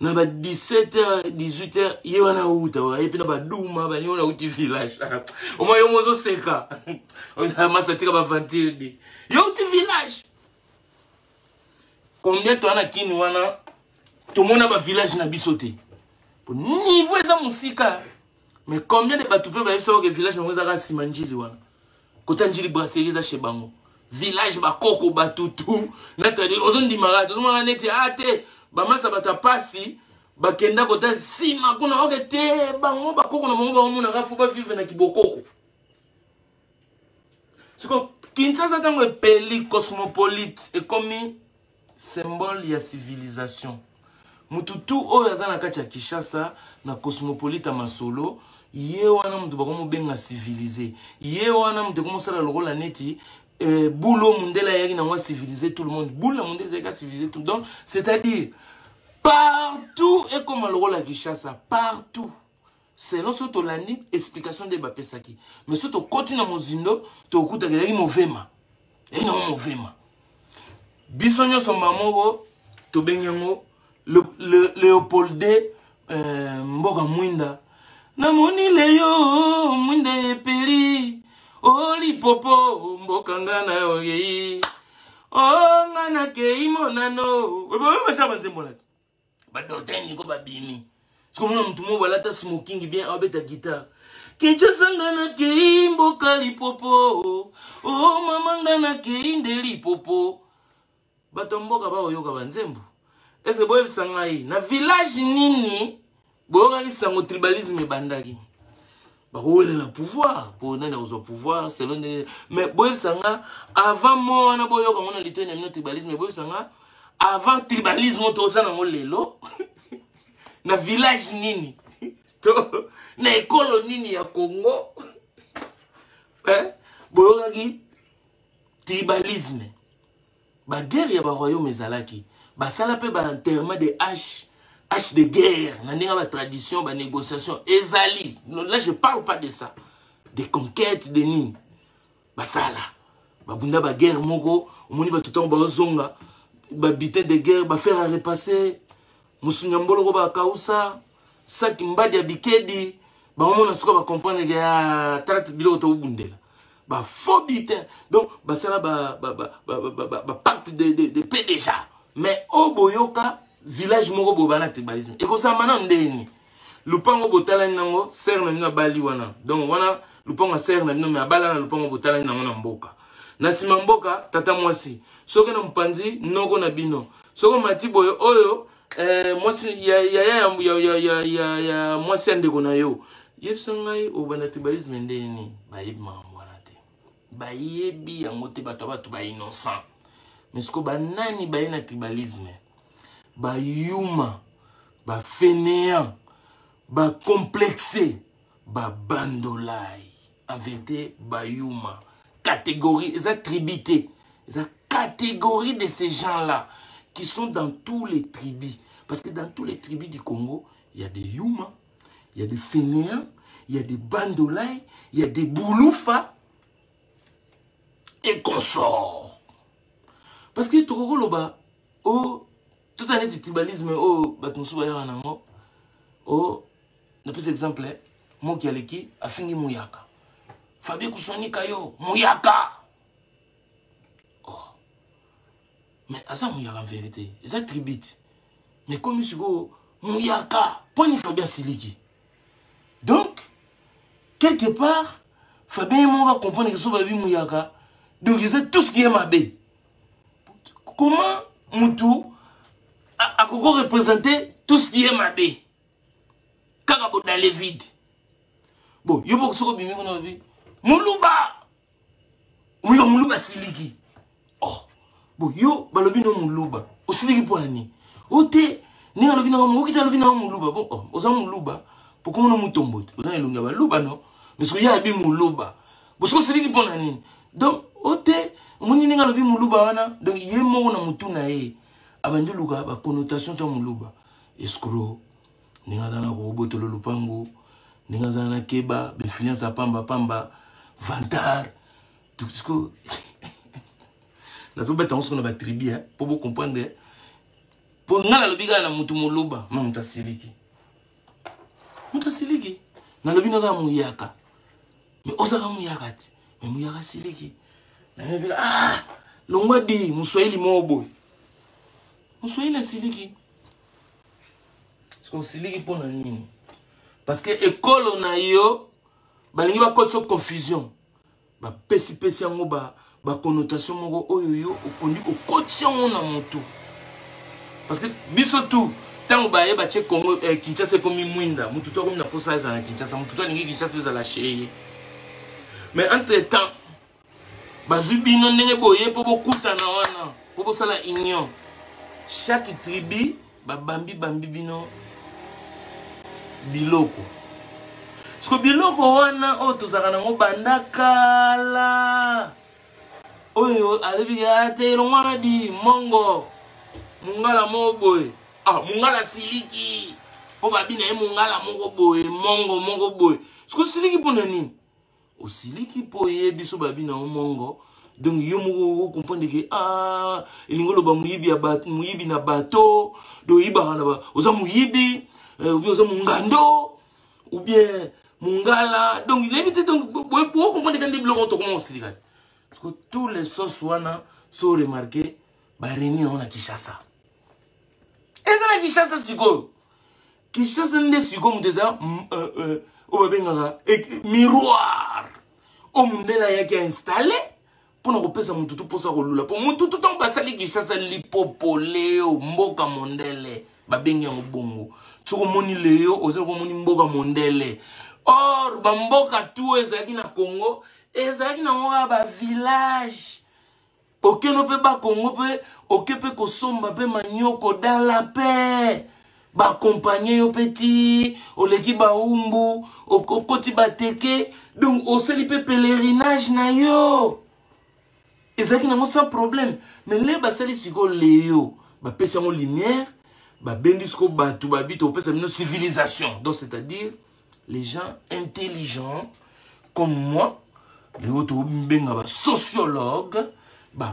na ba 17h 18h yona uta wa epi na ba duma ba yona uti village o moyo mozo seka o masa tika ba vantildi yo uti village combien to ana kini wana to mona ba village na bisote niveau eza musika mais combien de batupe ba yebisa que village na eza simanjili wana kota njili brasserie za shebango village ba koko batutu na tadi ozondi marade ozomanga neti ate ba masa bata pasi bakenda kota sima kuna okete bango ba koko na bango ba omuna rafu ba vivre na kibokoko siko Kinshasa tango epeli cosmopolite et comme symbole ya civilisation mututu oyo aza na kati ya Kinshasa na cosmopolite masolo ye wana mutu bakomo benga civilisé ye wana mutu komo sala lokola neti boulot mundela yaki na moi civiliser tout le monde boulot mundela yaki civiliser tout donc c'est-à-dire partout et comme lokola Kinshasa partout c'est non surtout l'ani explication de bapesaki mais surtout continue mozindo to okuta yaki movema et non movema bisonyo sombamoko to benyango Léopoldé mboka mwinda na moni leyo mwinda epeli oli popo mboka ngana oye o ngana ke imonano webo basha banzembolati badoteni ko babini siko mona mtu mo balata smoking bien abeta guitare Kinshasa ngana ke mboka lipopo o mama ngana ke indeli popo batomboka ba oyoka banzembo. Est-ce que vous savez na village nini boka kisango tribalisme bandaki ba ko le pouvoir pour na au pouvoir selon mais boye sanga avant moi na boyo ko na litene na tribalisme boye sanga avant tribalisme to sana ngolelo na village nini to na école nini ya Congo boyo ki tribalisme ba guerre ya ba royaume ezalaki basala pe ba enterrement de hache de guerre na ndinga ba tradition ba négociation ezali là je parle pas de ça des conquêtes de nini basala ba bunda ba guerre moko omoni ba tutongo ba zonga ba bité de guerre ba faire repasser musunyambolo ko ba kausa saki mbadi ya bikedi ba omona suka ba comprendre que ya traite bilo to bundela ba faux bité donc basala ba pacte de paix déjà. Mais au boyoka village moko bobana tribalisme et ko samana ndeni lupango botala nango ser na mina bali wana donc wana lupango ser na mina me abala na lupango botala nango na mboka na sima mboka tata mwasi soko na mpanzi noko na bino soko mati boyo oyo moi c'est un dégoût yo yebsangai au bana tribalisme ndeni bayebi mamwana te bayebi yango te bato ba innocent mais ce que banani baye na tribalisme ba yuma ba fainéant ba complexé ba bandolai en vérité ba yuma catégorie eza tribité eza catégorie de ces gens-là qui sont dans tous les tribus. Parce que dans tous les tribus du Congo, il y a des Yuma, il y a des Fainéants, il y a des Bandolai, il y a des Bouloufa et consorts. Parce que Tokoko Loba, oh, tout un de tribalisme, oh, Batmoussou Bayaranango, oh, ne plus exemple, moi qui aleki, a fini Mouyaka. Fabien Koussoni Kayo, Mouyaka. Mais à ça, Mouyaka en vérité, c'est tribute. Mais comme je dis, Mouyaka, point de Fabien Siliki. Donc, quelque part, Fabien va comprendre que ce baby Mouyaka, donc il sait tout ce qui est mabé. Comment Moutou a représenté tout ce qui est mabé? Kakabo dans les vides. Bon, il y a beaucoup de choses qui sont dit. Moulouba! Moulouba Siliki. Oh! Bon, yo, balobi no muluba. Osiliki po ani. Ote, ni alobi na mo, okita alobi na muluba. Bon, oh, oza muluba. Pourquoi on mutombo? Oza elunga baluba no. Mais ce que ya bi muluba. Bon, so osiliki po nani. Donc, ote, muni ni alobi muluba wana. Donc, ye mo na mutu na ye. Abandi luka ba connotation ta muluba. Escroc. Ninga zana ko botolo lupango. Ninga zana keba, influence pamba pamba. Vantar. Tout ce que la zobeta on sona ba tribu pour vous comprendre pour ngala lobiga na mutu muluba ma mutasiliki na lobina ga Mouyaka mais osaka Mouyaka ti mais Mouyaka siliki na mebi ah longwa di muswahili mobo muswahili siliki parce que siliki pour na nini parce que école na yo balingi ba kotso confusion ba pesi yango ba connotation moko oyo okondi okotia na moto parce que biso tout tango baye ba che Congo Kinshasa comme mwinda mutu to comme na posa eza na Kinshasa mutu to lingi Kinshasa eza la cheye mais entre temps bazubino ndenge boye po bokuta na wana po bosala union chaque tribu bambi bino biloko parce que biloko wana o tozaka nango bandakala oyo alebi ya te longwana di mongo mungala moboye ah mungala siliki po babina e mungala moko boye mongo boye siko siliki pona nini o siliki po ye biso babina o mongo donc yo moko comprendre que ah elingolo ba muyibi na bateau do yiba na ba oza muyibi ou bien oza mungando ou bien mungala donc il évite donc boye pour comprendre quand des blocs to comment silika. Parce que tous les sauces sont remarqués par réunion à Kinshasa. Et ça, la Kinshasa, c'est quoi? Kinshasa, c'est comme déjà miroir. Au monde là, il y a installé pour nous repasser mon tout pour ça. Pour mon tout en bas, ça, les Kinshasa, l'hypopolé, mboka mondele, babengi en bongo. Tu comprends léo, aux autres, mboka mondele. Or, bamboka tout, ezaki na Congo. Ezaki na mwa ba village. Oké no pe ba Congo pe oké pe ko somba pe manyoko dans la paix. Ba accompagner yo petit, oleki ba umbu, okoti ba teke, donc oseli pe pèlerinage na yo. Ezaki na mo sans problème. Mais les ba sali siko leyo, ba pesa mo lumière, ba bendisko ba tu ba bito pesa no civilisation. Donc c'est-à-dire les gens intelligents comme moi. Les autres sociologues,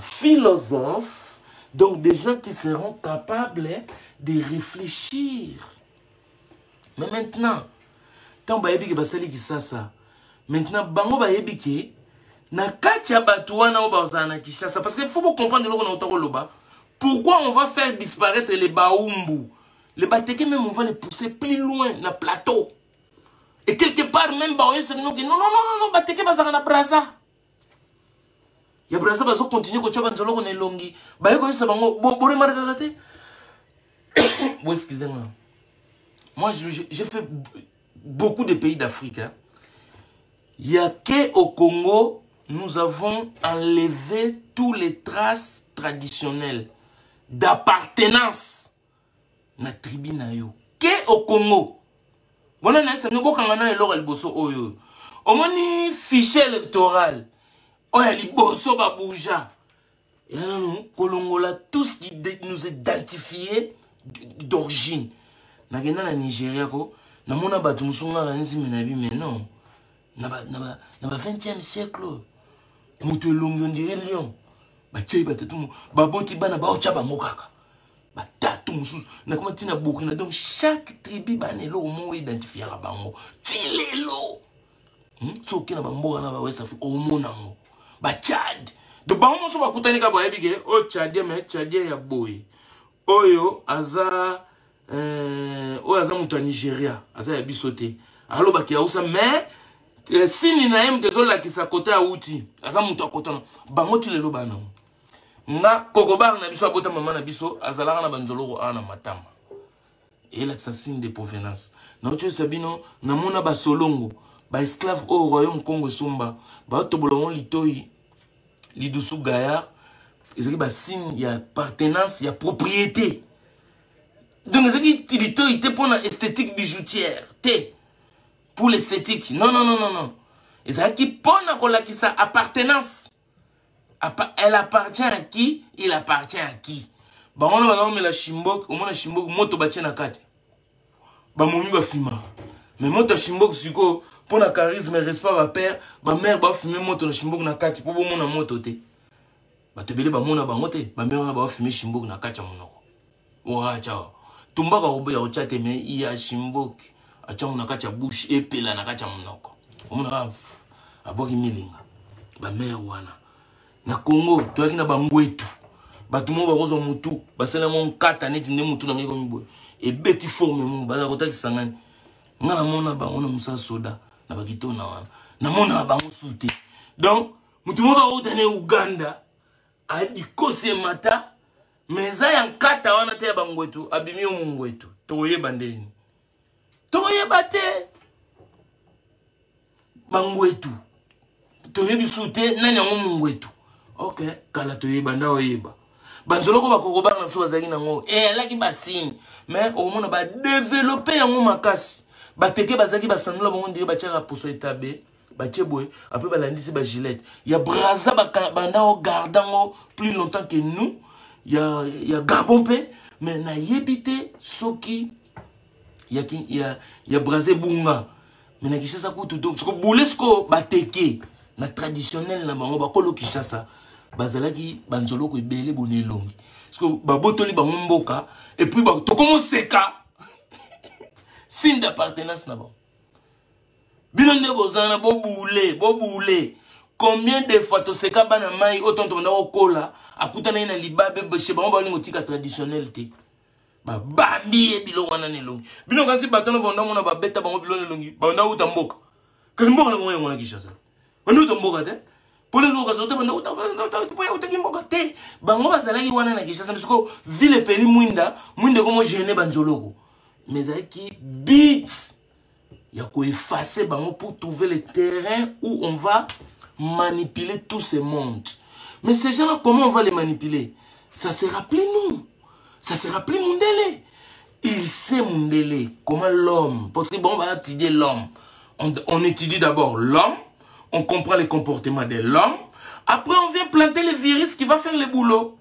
philosophes, donc des gens qui seront capables de réfléchir. Mais maintenant, quand on a ça, maintenant, bango ba yebike na katia batouana na Kinshasa parce qu'il faut comprendre pourquoi on va faire disparaître les baumbu. Les bateke même on va les pousser plus loin dans le plateau. Et quelque part, même, non, bateke bazaka na brasa. Ya brasa bazo continue ko chaba nzolo ko nelongi. Ba yeko bisa bango bore maraka te. Bon, excusez-moi. Moi, j'ai fait beaucoup de pays d'Afrique. Hein. Il n'y a qu'au Congo, nous avons enlevé toutes les traces traditionnelles d'appartenance na tribu na yo. Qu'au Congo. Bon, on a un fichier électoral. On a les bosso babouja. Et nous, Kolongola, tout ce qui nous identifié d'origine. Na Nigeria, na mona batu musunga ganzi menabi, mais non. Na 20e siècle. Mutu longo ndire lion. Ba tchei batatu baboti bana ba ocha bango kaka. Ba tatu mususu. Na comment tina Burkina, donc chaque tribu banelo mo identifier bango. Tilelo. So kina bamboga na ba West Africa o mona ngo. Ba Tchad. De bango so ba kutanika ba ebige o Tchadien mais Tchadien ya boy. Oyo aza aza mutu Nigeria, aza ya bisote. Alo ba ki ausa mais sini na em dezola ki sa côté auti. Aza mutu akotana. Bango tilelo bana. Na kokobar na biso abota mama na biso azalaka na banzoloko ana matama. Et l'assassin de provenance. Na ocho sabino na mona ba solongo. Ba esclave au royaume Congo Sumba ba tobolongo litoi lidusu gaya ezaki ba signe ya appartenance ya propriété donc ezaki litoi te pour la esthétique bijoutière te pour l'esthétique non ezaki pour na kolakisa appartenance elle appartient à qui il appartient à qui ba on va la chimbok o mona chimbok moto ba tena kati ba momi ba fima mais moto chimbok siko pour la charisme et respect ma père, ma mère va fumer moto na chimbok na kati pour bon na moto te. Ba te bele ba mona ba ngote, ma mère va fumer chimbok na kati monoko. Wa cha. Tumba ka obo ya ochate me iya chimbok. Acha na kati bush epela na kati monoko. Omona ka aboki milinga. Ba mère wana. Na Congo, to akina ba ngwetu. Ba tumo ba kozo mutu, ba sela mon kata neti ne mutu na ngiko mibwe. E beti forme mu ba kota kisangani. Ngala mona ba ona musa soda. Na bakito na wana na mona bango sute donc mutu moka utane Uganda a dikose mata meza ya nkata wana te bangwetu abimi omungwetu toyeba ndeni toyeba te bangwetu toyebi sute nani yango mungwetu okay kala toyeba nda oyeba banzoloko bakoko bana so bazali nango laki basine mais au mona ba développer yango makasi bateke bazaki basanula bango ndire batiaka poso etabe batieboye après balandisi ba gilette ya braza banda o gardango plus longtemps que nous ya gabon pe mais na yebite soki ya braze bunga mais na kishasa kutu donc parce que boulesco bateke na traditionnel na bango bakolo kishasa bazalaki banzoloko ebele bonelongi parce que babotoli bango mboka et puis tokomo seka signe d'appartenance na bon. Bilonde bozana boboule. Combien de fois to seka bana mai autant to ndako kola akutana na libabe beshe ba balingo tika traditionnel te. Ba bambi bilo wana nelongi. Bino kasi batono bonda mona ba beta bango bilo nelongi. Ba nda uta mboka. Kasi mboka na ngoya ngona kishasa. Banda uta mboka te. Pole zo kasi uta banda uta kimboka te. Bango bazalaki wana na kishasa msiko ville peli mwinde komo gêner banzoloko. Mais qui bite, il y a quoi effacer pour trouver le terrain où on va manipuler tout ce monde. Mais ces gens-là, comment on va les manipuler? Ça se rappelle nous. Ça se rappelle Mundele. Il sait Mundele, comment l'homme, parce que bon, on va étudier l'homme. On étudie d'abord l'homme, on comprend les comportements de l'homme, après on vient planter le virus qui va faire le boulot.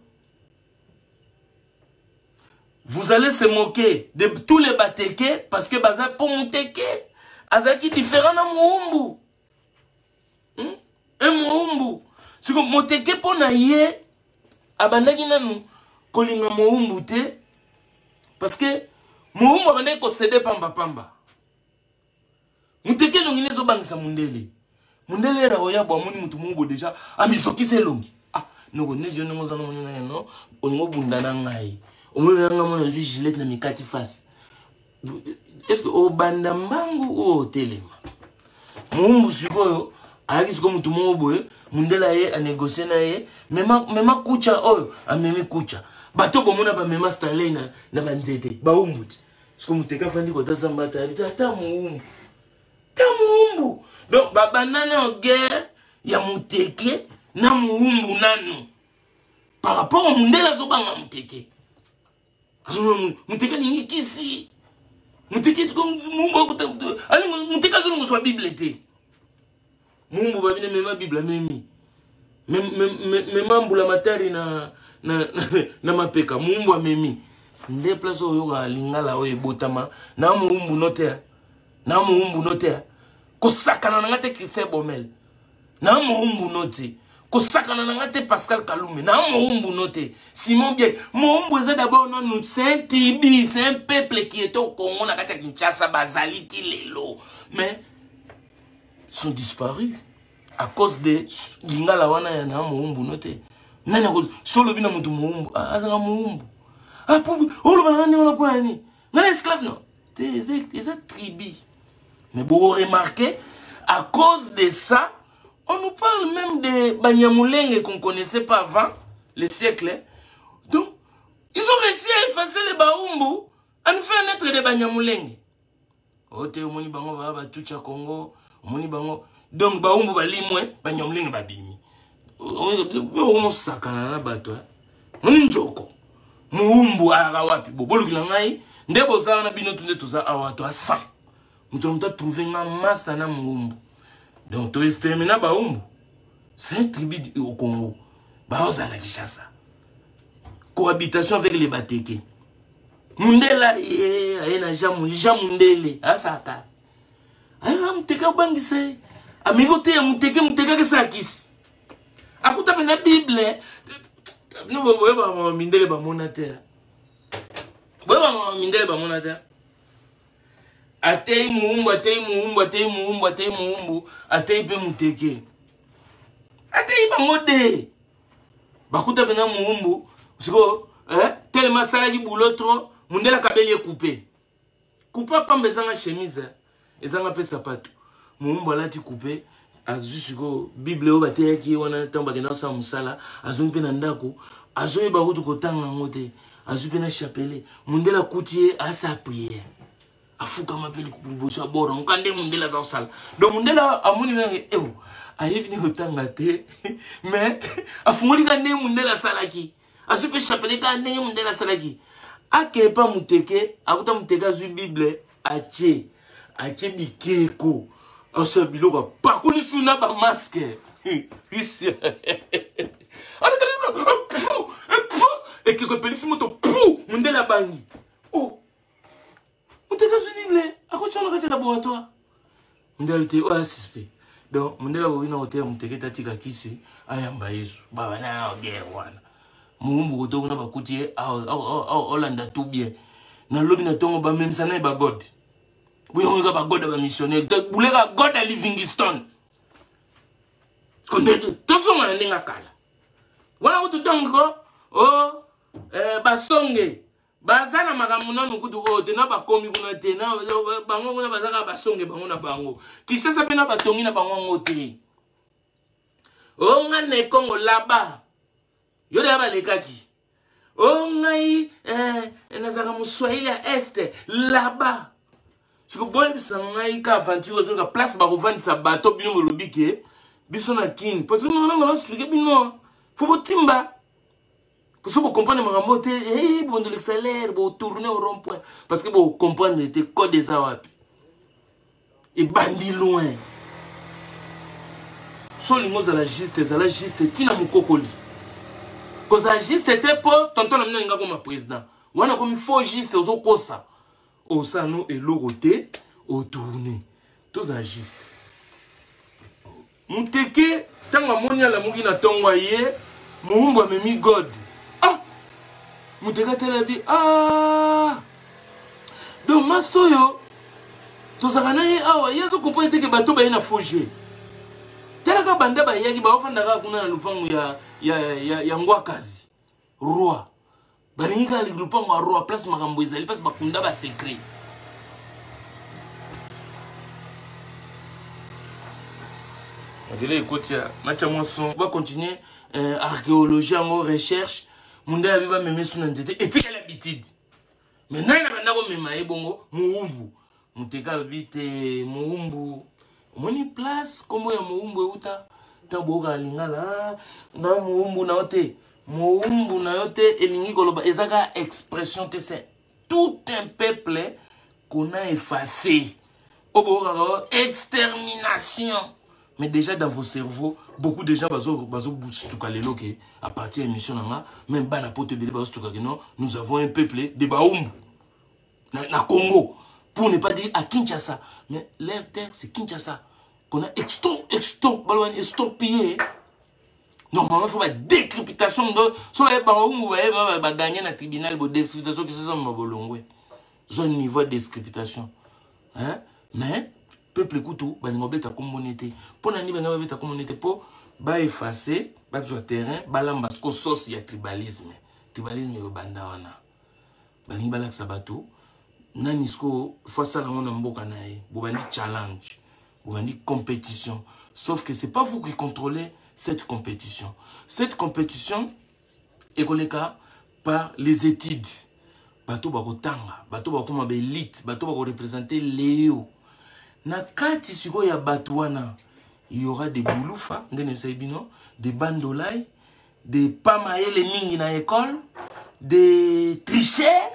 Vous allez se moquer de tous les bateke parce que baza pour muteke azaki différent na muumbu. Et muumbu. Si comme muteke pour na ye abandaki nanu kolinga muumbu te parce que muumbu abandaki ko céder pamba. Muteke longi nezo bangisa mundele. Mundele ra oya bo amoni mutu muumbu déjà amisoki se longi. Ah no ne je no mozana mona no ongo bundana ngai. On me verra mon gilet na mikati face. Est-ce que au bandambangu ou au téléma? Mon musiko ali siko mutumo boye mundela ye a négocier na ye mema kucha oyo a memi kucha bato bomona bamema Stanley na banzete baumbu ti siko muteka fandi kota zamba ta muumbu donc babanana en guerre ya muteke na muumbu nanu par rapport au mundela zobanga muteke muteke ningi kisi muteke tiko mumbu ali muteke zo ngoswa bible te mumbu babine mema bible memi mema mbula matari na mapeka mumbu amemi nde place oyo ga lingala oyo botama na muumbu note kosakana na ngate Christophe Bomel na muumbu note kosakana na ngate Pascal Kalume na muumbu note Simon Biek muumbu c'est d'abord non c'est un tribu c'est un peuple qui est au Congo na kati Kinshasa bazali ti lelo mais sont disparus à cause de lingala wana ya na muumbu note nana ko solo bina mutu muumbu azanga muumbu pour olo banani on a ni na esclave non des tribus mais vous remarquez à cause de ça on nous parle même de Banyamulenge qu'on connaissait pas avant le siècle donc ils ont réussi à effacer les Baumbu à nous faire naître des Banyamulenge ote omoni bango ba tucha Congo omoni bango donc Baumbu balimwe Banyamulenge babimi on sakana na bato moni njoko muumbu aga wapi bobolu kilangai ndebo za na bino tunde tuza awato asa mutomta trouver nga master na muumbu donc to exterminer baumbu c'est un tribu au Congo baoza na Kinshasa cohabitation avec les Bateke mundela na jamundele asaka aya muteka bangise amigo te muteka ke sakisi akuta pena bible no boyeba mindele ba monate atei muumbu atei pe muteke atei ba mode bakuta pena muumbu siko tellement sala ki boulotro mundela kabeli coupé coupa pamba ezanga chemise ezanga pe sapato muumbu alati coupé azusiko bible o bateki wana tamba kena sa musala azumpe na ndako azoye ba kutu kotanga ngote azupe na chapelet mundela kutie asa prière afuka mapeli kubuso bora ngande mundela za sala donc mundela amuni nange ayevi ni kotanga te mais afungoli kande mundela salaki azupe chapelet kande mundela salaki akepa muteke akuta muteka zu bible ache bikeko asa biloko pakuli suna ba masque et que pelisi moto pou mundela bangi muteka zu bible akotsona kati laboratoire mundela te suspect donc mundela wina hotel muteke tatika kisi ayamba Yesu baba na guerre wana muumbu koto na bakutie olanda tout bien na lobi na tongo ba même sana ba god buyonga ba god ba missionnaire bulega god a Livingstone konde to songa na ndinga kala wana kutu dongo basonge bazana makamuna nukutu ote na bakomi kuna te na bango kuna bazaka basonge bango na bango Kinshasa pe na batongi na bango ngote ngane Kongo laba yode ya balekaki ngai nazaka muswahili ya este laba siko boy bisangai ka aventure zo ka place ba kovandisa bato bino lobike biso na king parce que nous on expliquer bino faut botimba pour ça vous comprendre makambo te bon de l'excellent bon tourner au rond-point parce que vous comprendre te code des awapi et bandi loin solingo za la juste tina mukokoli cause la juste était pour tonton na mninga comme président wana comme faux juste ozo kosa o sano et logoté au tourner tous en juste muteke tanga monia la mugi na tongwa ye muumba memi god muteka telabi donc mastoyo tozakana ye awa yezo comprendre que bato ba na foger telaka banda ba yaki ba ofanda ka kuna na lupangu ya ngwakazi roi balinga li lupangu wa roi place makambo ezali place bakunda ba secret on va continuer archéologie en recherche Munda ya biba meme suna nzete etika l'habitude. Mais nana banda ko mema ebongo muumbu. Muteka bite muumbu. Moni place comme ya muumbu euta. Taboga lingala na muumbu na ote. Muumbu na yote elingi koloba ezaka expression te c'est tout un peuple qu'on a effacé. Oboga extermination. Mais déjà dans vos cerveaux, beaucoup de gens à partir de l'émission, même nous avons un peuple de Baoum, na Congo, pour ne pas dire à Kinshasa. Mais leur terre, c'est Kinshasa. Qu'on a extorpillé. Normalement, il faut une décryptation. Si vous voyez, gagner dans le tribunal de décryptation, c'est ça, c'est niveau de décryptation. Mais, peuple écoute, beta communauté. Pour nani beta communauté pour effacer, sur terrain, balambasko sauce ya tribalisme. Tribalisme yo banda wana. Balingi balak sabato. Nanisko face à la monde mboka nae. Bobandi challenge. Bobandi compétition. Sauf que c'est pas vous qui contrôlez cette compétition. Cette compétition est koleka par les études. Bato bako tanga, bato bako mabe élite, bato bako représenter Léo. Na kati siko ya batouana, il y aura des bouloufa, des bandolai, des pamaele mingi na école, des tricheurs,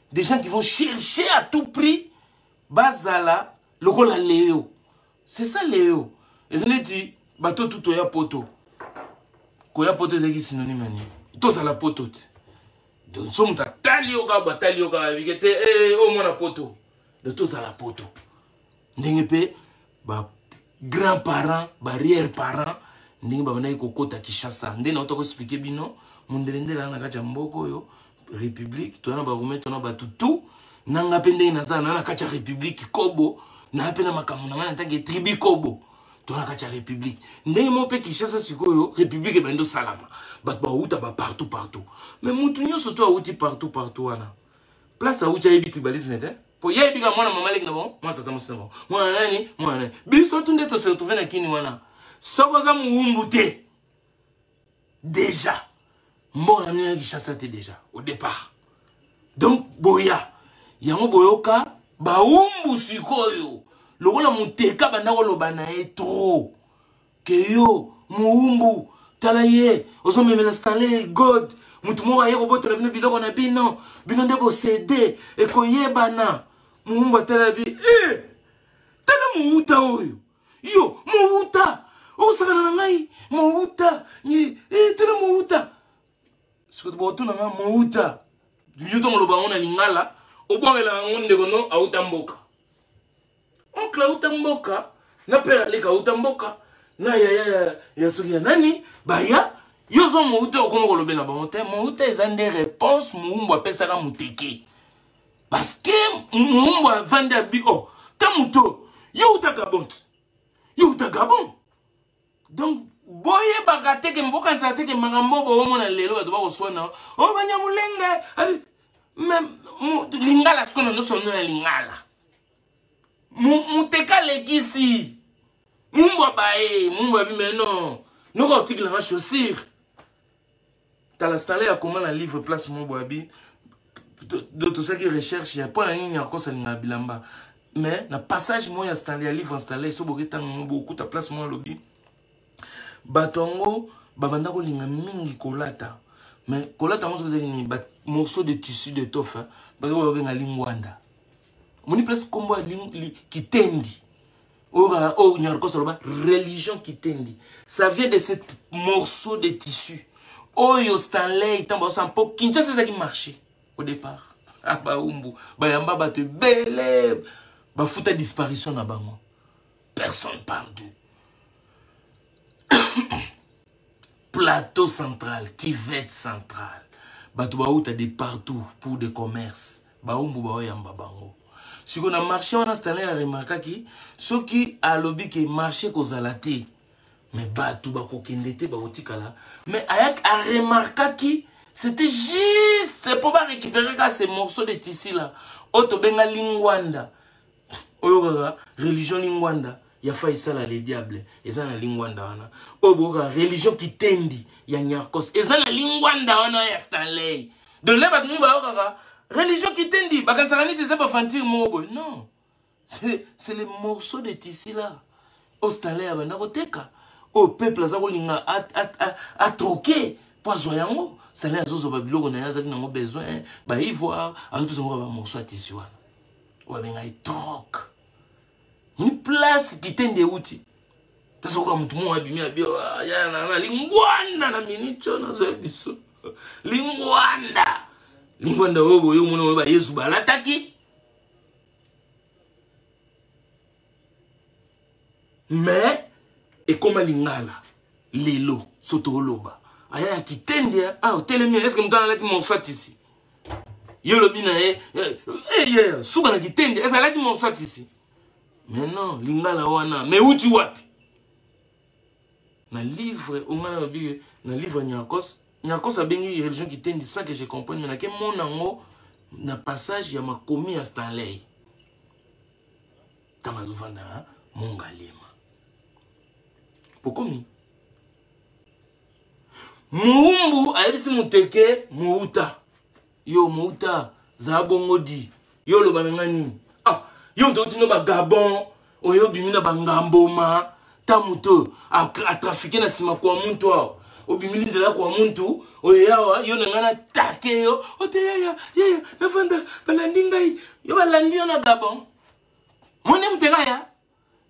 des gens qui vont chercher à tout prix bazala lokola Léo. C'est ça Léo. Et je me dis bateau tout ya poto. Koya poto c'est synonyme ani. Tout ça la poto. Donc somme ta talioka batalioka vikete au mona poto. De tout ça la poto. Ndenge ba grands-parents, arrière-parents, ndenge ba bana kokota Kinshasa. Ndenge na otoko expliquer bino, mundelende la na kacha mboko yo, république, tona ba remettre na ba tutu, nanga pende na za na kacha république kobo, na pena makamuna na tangi tribu kobo. Tona kacha république. Ndenge mo pe Kinshasa sikoyo, république bendo salama. Ba uta ba partout. Mais mutu nyoso to uti partout wana. Place a uti yebi tribalisme te. Pour y aller, moi, maman, les gars, moi, tata, moi, nani, moi, nani. Biso, tout le monde se retrouve dans Kini, wana. Sokoza moumbouté. Déjà. Moi, la mienne qui chasse déjà, au départ. Donc, boya. Yango boyoka, baumbu sikoyo. Logo la muteka, bandako lobana trop. Keyo, moumbu, talaye, oso memela Stanley, God. Mutu mo aye roboto la bino biloko na bino. Bino nde bo cédé, e koyebana. Mumba telabi tala muuta oyo yo muuta o sakana na ngai muuta ni tala muuta siko boto na ngai muuta yuto ngoloba ona lingala obongela ngonde kono auta mboka oncle auta mboka na pera leka auta mboka na ya soki ya nani baya yo zo muuta okomo kolobela ba monte muuta ezande réponse muumba pesaka muteke. Parce que mon vende à bio, tamuto, yo ta Gabon. Donc, boye bagate ke mboka nsate ke mangambo bo mona lelo ba ba oswana. O banyamulenga, même lingala skono no sono lingala. Muteka lekisi. Mumba bae, mumba bimeno. No ko tikla na chaussure. Talastalé a comment un livre place mon boabi. De tout ça qui recherche, il n'y a pas un bilamba. Mais, dans le passage, moi, installé, un livre installé, il y a beaucoup de place, moi, lobby. Batongo, babandako linga mingi kolata. Mais, kolata, moi, vous avez un morceau de tissu de toffe, vous avez un lingwanda. Mon place, comme qui tendi. Religion qui tendi. Ça vient de ce morceau de tissu. Oyo Stanley, il un peu. Kinshasa, c'est ça qui marchait. Au départ, Baumbu, Bayamba bate belé, Bafouta disparition na bango. Personne parle d'eux. Plateau central, Kivette central. Batoubaouta de partout pour des commerces. Baumbu Bayamba bango. Si on a marché, on a installé un remarque qui, ceux qui a lobby qui marché qu'aux alatés. Mais Batouba Kendete, Baoutikala. Mais Ayak a remarqué qui. C'était juste pour récupérer ces morceaux de tissu là. Otobenga lingwanda. Oyogaga, religion lingwanda. ya Faisal le diable eza na lingwanda wana oboka religion kitendi ya Nyarkos eza na lingwanda wana ya Stanley de là ba tumba okaka religion kitendi bakansaka niti eza ba fantir mobo non c'est les morceaux de tissu là au Stanley abanda koteka au peuple aza kolinga a troquer poizo yango Stanley azozo ba biloko na yaza nango besoin ba ivoire azo ba morceau de tissu wana wa benga i troque une place qui t'en déouti. Parce que comme tout le monde a bien, il y a la lingwanda na minicho na zebiso. Lingwanda. Lingwanda obo yo mona ba Yesu ba lataki. Mais et comme lingala lelo sotoloba. Aya ki tende ah telemi est-ce que mtana lati mon soit ici. Yo lobina suka na ki tende est-ce que lati mon soit ici. Mais non, lingala wana, mais où tu wapi? Na livre, na livre Nyarkos, Nyarkos a bengi religion qui t'en dit ça que je comprends, mais na ke mon nango, na passage ya ma commis à Stanley. Tama zuvanda, monga lema. Pourquoi mi? Muumbu, ayebisi muteke, muuta. Yo, muuta, zabongodi. Yo, lo banangani. Ah! Yo mtoti no ba Gabon oyo bimina ba ngamboma tamuto a trafiquer na sima kwa muntu ao obimili nzela kwa muntu oyo yawa yo nangana take yo ote ya nafanda balandi ngai yo balandi yo na Gabon mone muteka ya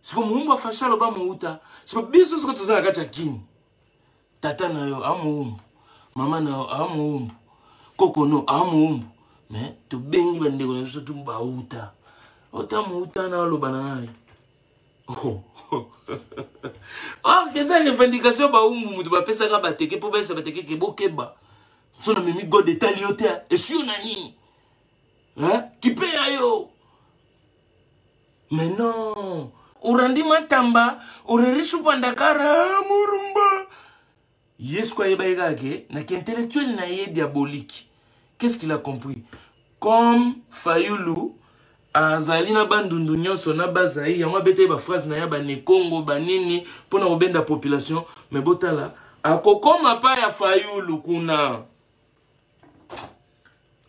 siko muumba fashalo ba muuta siko biso siko tozana kacha kini tata na yo amuumbu mama na yo amuumbu koko no amuumbu mais to bengi bandeko na so tumba uta Otamu utana lo banana. Oh. Que ça revendication ba umbu mutu ba pesa ka bateke po ba sa bateke ke bokeba. So na mimi god etaliote et sur na nini. Hein? Qui paye ayo? Mais non. Urandi matamba, urerishu pandakara murumba. Yes kwa yeba yake na ki intellectuel na ye diabolique. Qu'est-ce qu'il a compris? Comme Fayulu azali na bandundu nyonso na bazai yango bete ba phrase na ya ba ne Congo banini pona kobenda population mais botala akokoma pa ya Fayulu kuna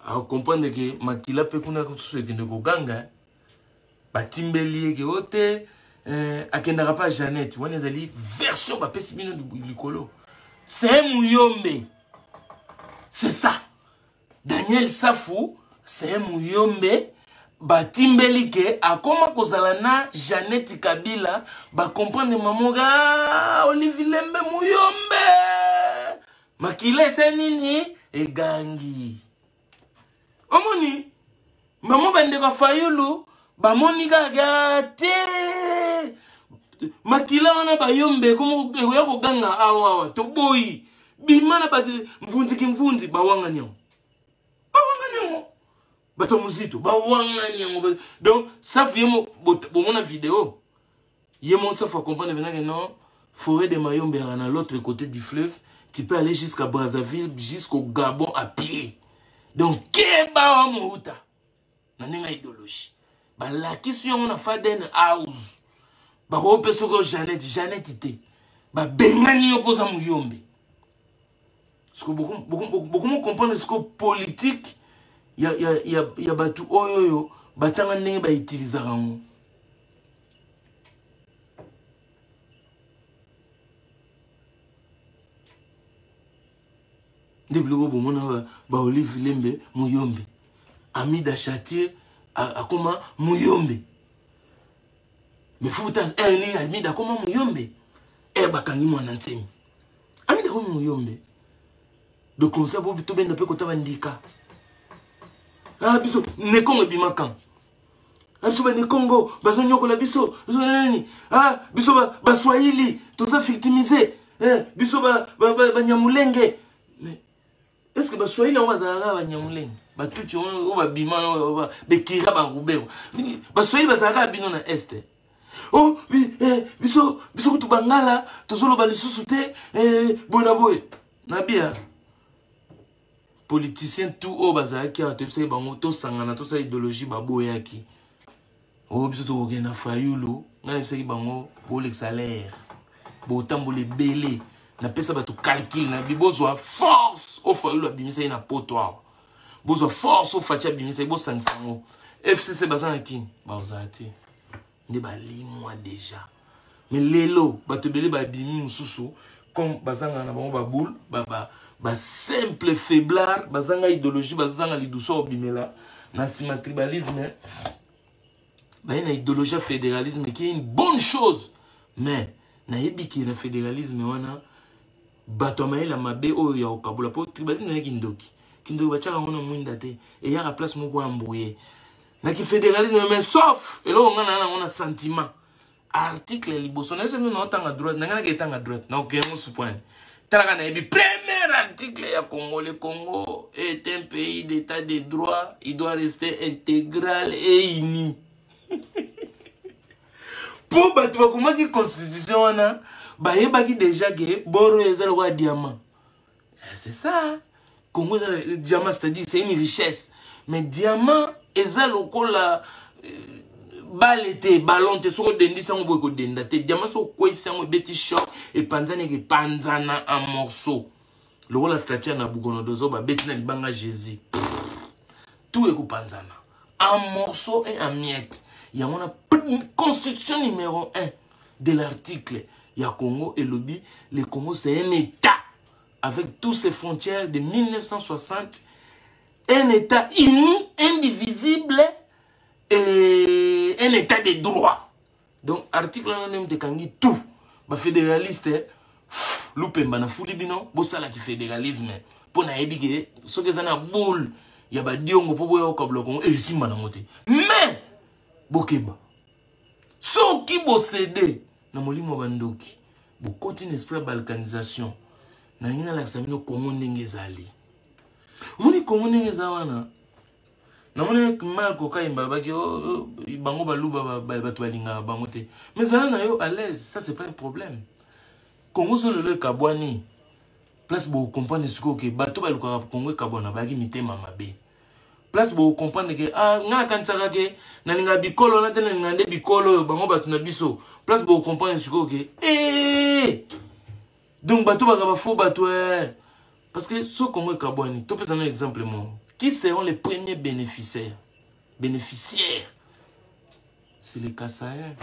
a comprendre que makila pe kuna kususu ke ndeko ganga batimbeli ke ote akendaka pa Jeannette wana ezali version ba pesi bino likolo c'est Muyombe c'est ça Daniel Safou c'est Muyombe batimbeli ke akoma kozala na Jeannette Kabila ba comprendre mamoga Olivier Lembe Muyombe makile se nini egangi omoni mamu bande ka Fayulu ba monika gate makila wana ba yombe komo ya ko ganga awa to boy bimana ba mvunzi ba wanga nyango bato muzito ba wanga nyango donc ça vraiment bon vidéo yemo ça faut comprendre maintenant que non forêt de Mayombe à l'autre côté du fleuve tu peux aller jusqu'à Brazzaville jusqu'au Gabon à pied donc keba wa muta na nenga idéologie ba la question on a faden house ba ko peso ko Jeannette té ba bengani opposa Muyombe parce que beaucoup comprendre ce que politique ya batu oyoyo batanga ndenge ba utiliser rango deblogo bomona ba Olivier Lembe Muyombe Amida Chatier akoma Muyombe mais futa ni Amida akoma Muyombe bakangi mwana ntemi Amida akoma Muyombe donc comme ça bobi to benda pe kota bandika biso ne Congo bimakan biso ba ne Congo bazonyoko la biso nani biso ba Swahili toza victimisé biso ba Nyamulenge mais est-ce que ba Swahili on va zala ba Nyamulenge ba tuti on va bima bekira ba Rubero ba Swahili ba zala bino na este biso kutu bangala tozolo ba lisusu te bona boy na bia politicien tout au bazaki a tepse bango to sangana to sa idéologie baboyaki biso to gena Fayulu nga na bisaki bango bolek salaire botambola ebele napesa bato calcul na bi bozwa force ofayulu abimisa ye na poto awa bozwa force ofaci abimisa ye bosangisa yango FCC baza na kini bazala te nde balimwa déjà mais lelo bato ebele babimi mosusu comme bazanga na bango baboule ba simple faiblard bazanga idéologie bazanga liduso obimela na sima tribalisme baye na idéologie ya fédéralisme qui est une bonne chose mais nayebi ki na fédéralisme wana bato amayela mabe oyo ya okabula po tribalisme na kindoki batiaka yango na mwinda te eyaka place moko ya mbouye na ki fédéralisme mais sauf eloko nga na yango na sentiment article liboso na yesembe na otanga droite na nga na ketanga droite na okengo supwane talaka na yebi premier article ya Congo. Le Congo est un pays d'état de droit, il doit rester intégral et uni. Pour bato bakomaki constitution wana bayebaki déjà que boro eza le roi diamant. C'est ça. Congo le diamant, c'est-à-dire c'est une richesse. Mais diamant eza lokola balete ballon te soko dendi sango boy ko denda te diamant so ko sango beti choc et panzana ke panzana en morceaux. Le rôle de la statue na Bugonodozo ba beti na libanga Jésus. Tout est ko panzana en morceaux et en miettes. Il y a une constitution numéro 1 de l'article. Il y a Congo et Lobby. Le Congo, c'est un État avec toutes ses frontières de 1960. Un État uni, indivisible et un État de droit. Donc, article 1 de Kangi, tout. Les fédéralistes, l'Upemba na Fulibino, Bossala qui fédéralisme. Pour na ébiguer, ce que ça n'a boule, il y a des diongo pour boire au Kablo et si manamote. Mais, Bokeba. So qui bossede na molimo bandoki. Bo continue esprit balkanisation. Na ngina la samino Congo ndenge zali. Moni Congo ndenge zawana. Na moni mal ko kaimba baki bango baluba bato balinga bango te. Mais ça na yo à l'aise, ça c'est pas un problème. Congo so le kabwani. Place bo comprendre ce que bato baluka Congo kabwana baki mitema mabe. Place pour comprendre que nga kansaka ke na linga bikolo na tena linga nde bikolo bango batu na biso place pour comprendre ce que donc bato ba faux bato parce que ce Congo Kabwani to pesa un exemple qui seront les premiers bénéficiaires c'est les Kassaïens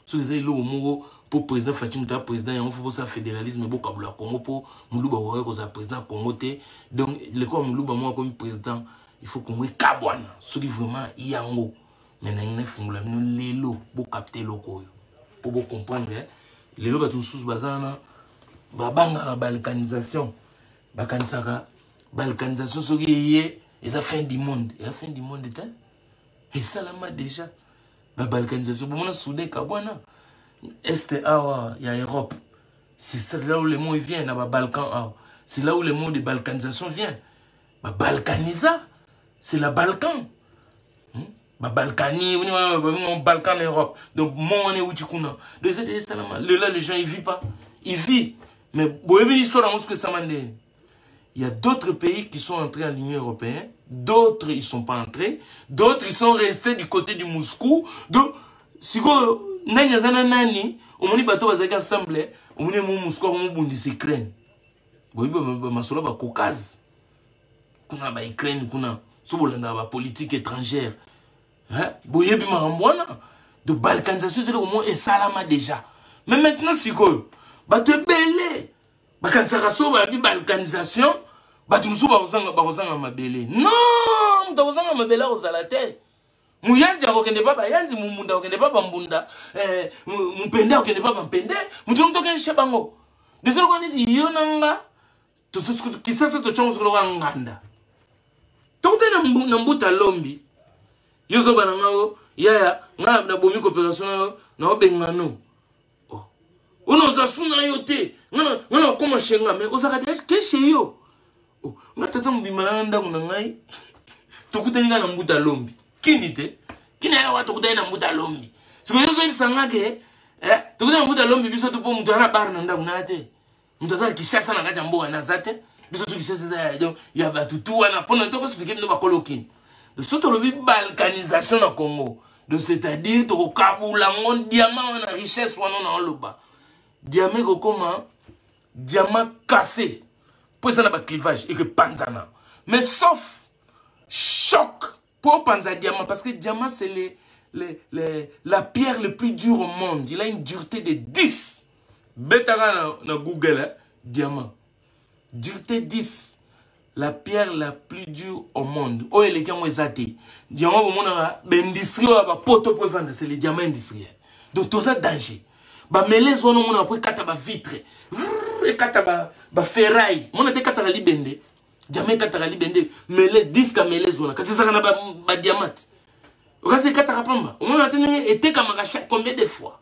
so les lo mo pour président Fatim ta président et on faut ça fédéralisme beaucoup kabula Congo pour Muluba ouais ko ça président Congo te donc le comme Muluba moi comme président il faut qu'on ait Kabwana ce qui vraiment yango mais na ngene fungula mino lelo pour capter loko pour vous comprendre lelo ba tout sous bazana ba banga la balkanisation ba kansaka balkanisation ce qui est la fin du monde et la fin du monde et ça là déjà la balkanisation pour mon soudain Kabwana Est awa, il y a Europe. C'est là où le mot vient, dans le Balkan. C'est là où le mot de balkanisation vient. Balkanisa, c'est la Balkan. Balkani, Balkan, Europe. Donc, moi, on est où tu connais. Là, les gens, ils vivent pas. Ils vivent. Mais, vous avez l'histoire de ce que ça m'a dit. Il y a d'autres pays qui sont entrés à l'Union européenne. D'autres, ils ne sont pas entrés. D'autres, ils sont restés du côté du Moscou. Donc, si vous nani azana nani omoni bato bazaki ensemble omoni mo Moscou mo bundisi Ukraine boyiba masolo ba Caucase kuna ba Ukraine kuna so bolanda ba politique étrangère boyebi marambwana de balkanisation c'est le moment et salama déjà mais maintenant si quoi bato belé bakansaka so ba balkanisation bato musu ba kozanga mabele non muto kozanga mabele ozalate Muyandi akokende baba yandi mumunda okende baba mbunda mpende okende baba mpende mutu mtokene shebango desero kwa niti yonanga to kisasa to chongo sokolo nganda tokuta na mbuta lombi yozo bana ngao yaya nga na bomi coopération na obengano ono za suna yote ngana koma shenga me ozaka ke sheyo ngata mbimana ndangu na ngai tokuta ninga na mbuta lombi Kinite, qui n'est pas tout d'un bout à l'ombi. Ce que je veux dire, c'est tout d'un bout à l'ombi, bisous pour me donner la barre dans la tête. Nous qui chasse à la jambo à Nazate, bisous qui chasse à donc il y a tout à la pendant que expliquer nous va coloquer. De surtout le balkanisation au Congo. Donc c'est-à-dire to kabula mon diamant na richesse wana na loba. Diamant comment diamant cassé. Pour ça na ba clivage et que panzana. Mais sauf choc pour panza diamant parce que diamant c'est la pierre le plus dure au monde. Il a une dureté de 10. Betara na Google hein? Diamant. Dureté 10. La pierre la plus dure au monde. Oh, les gens ont été. Diamant, au monde, l'industrie, c'est les diamants industriels. Donc, tout ça, danger. Bah, mais les zones, on a pris 4 vitres. Et 4 ferraille. On a été 4 libende. Diamant 4 libende. Mais les 10 comme les zones. Quand c'est ça, on a diamant. Quand c'est 4 pamba. On a été comme combien de fois?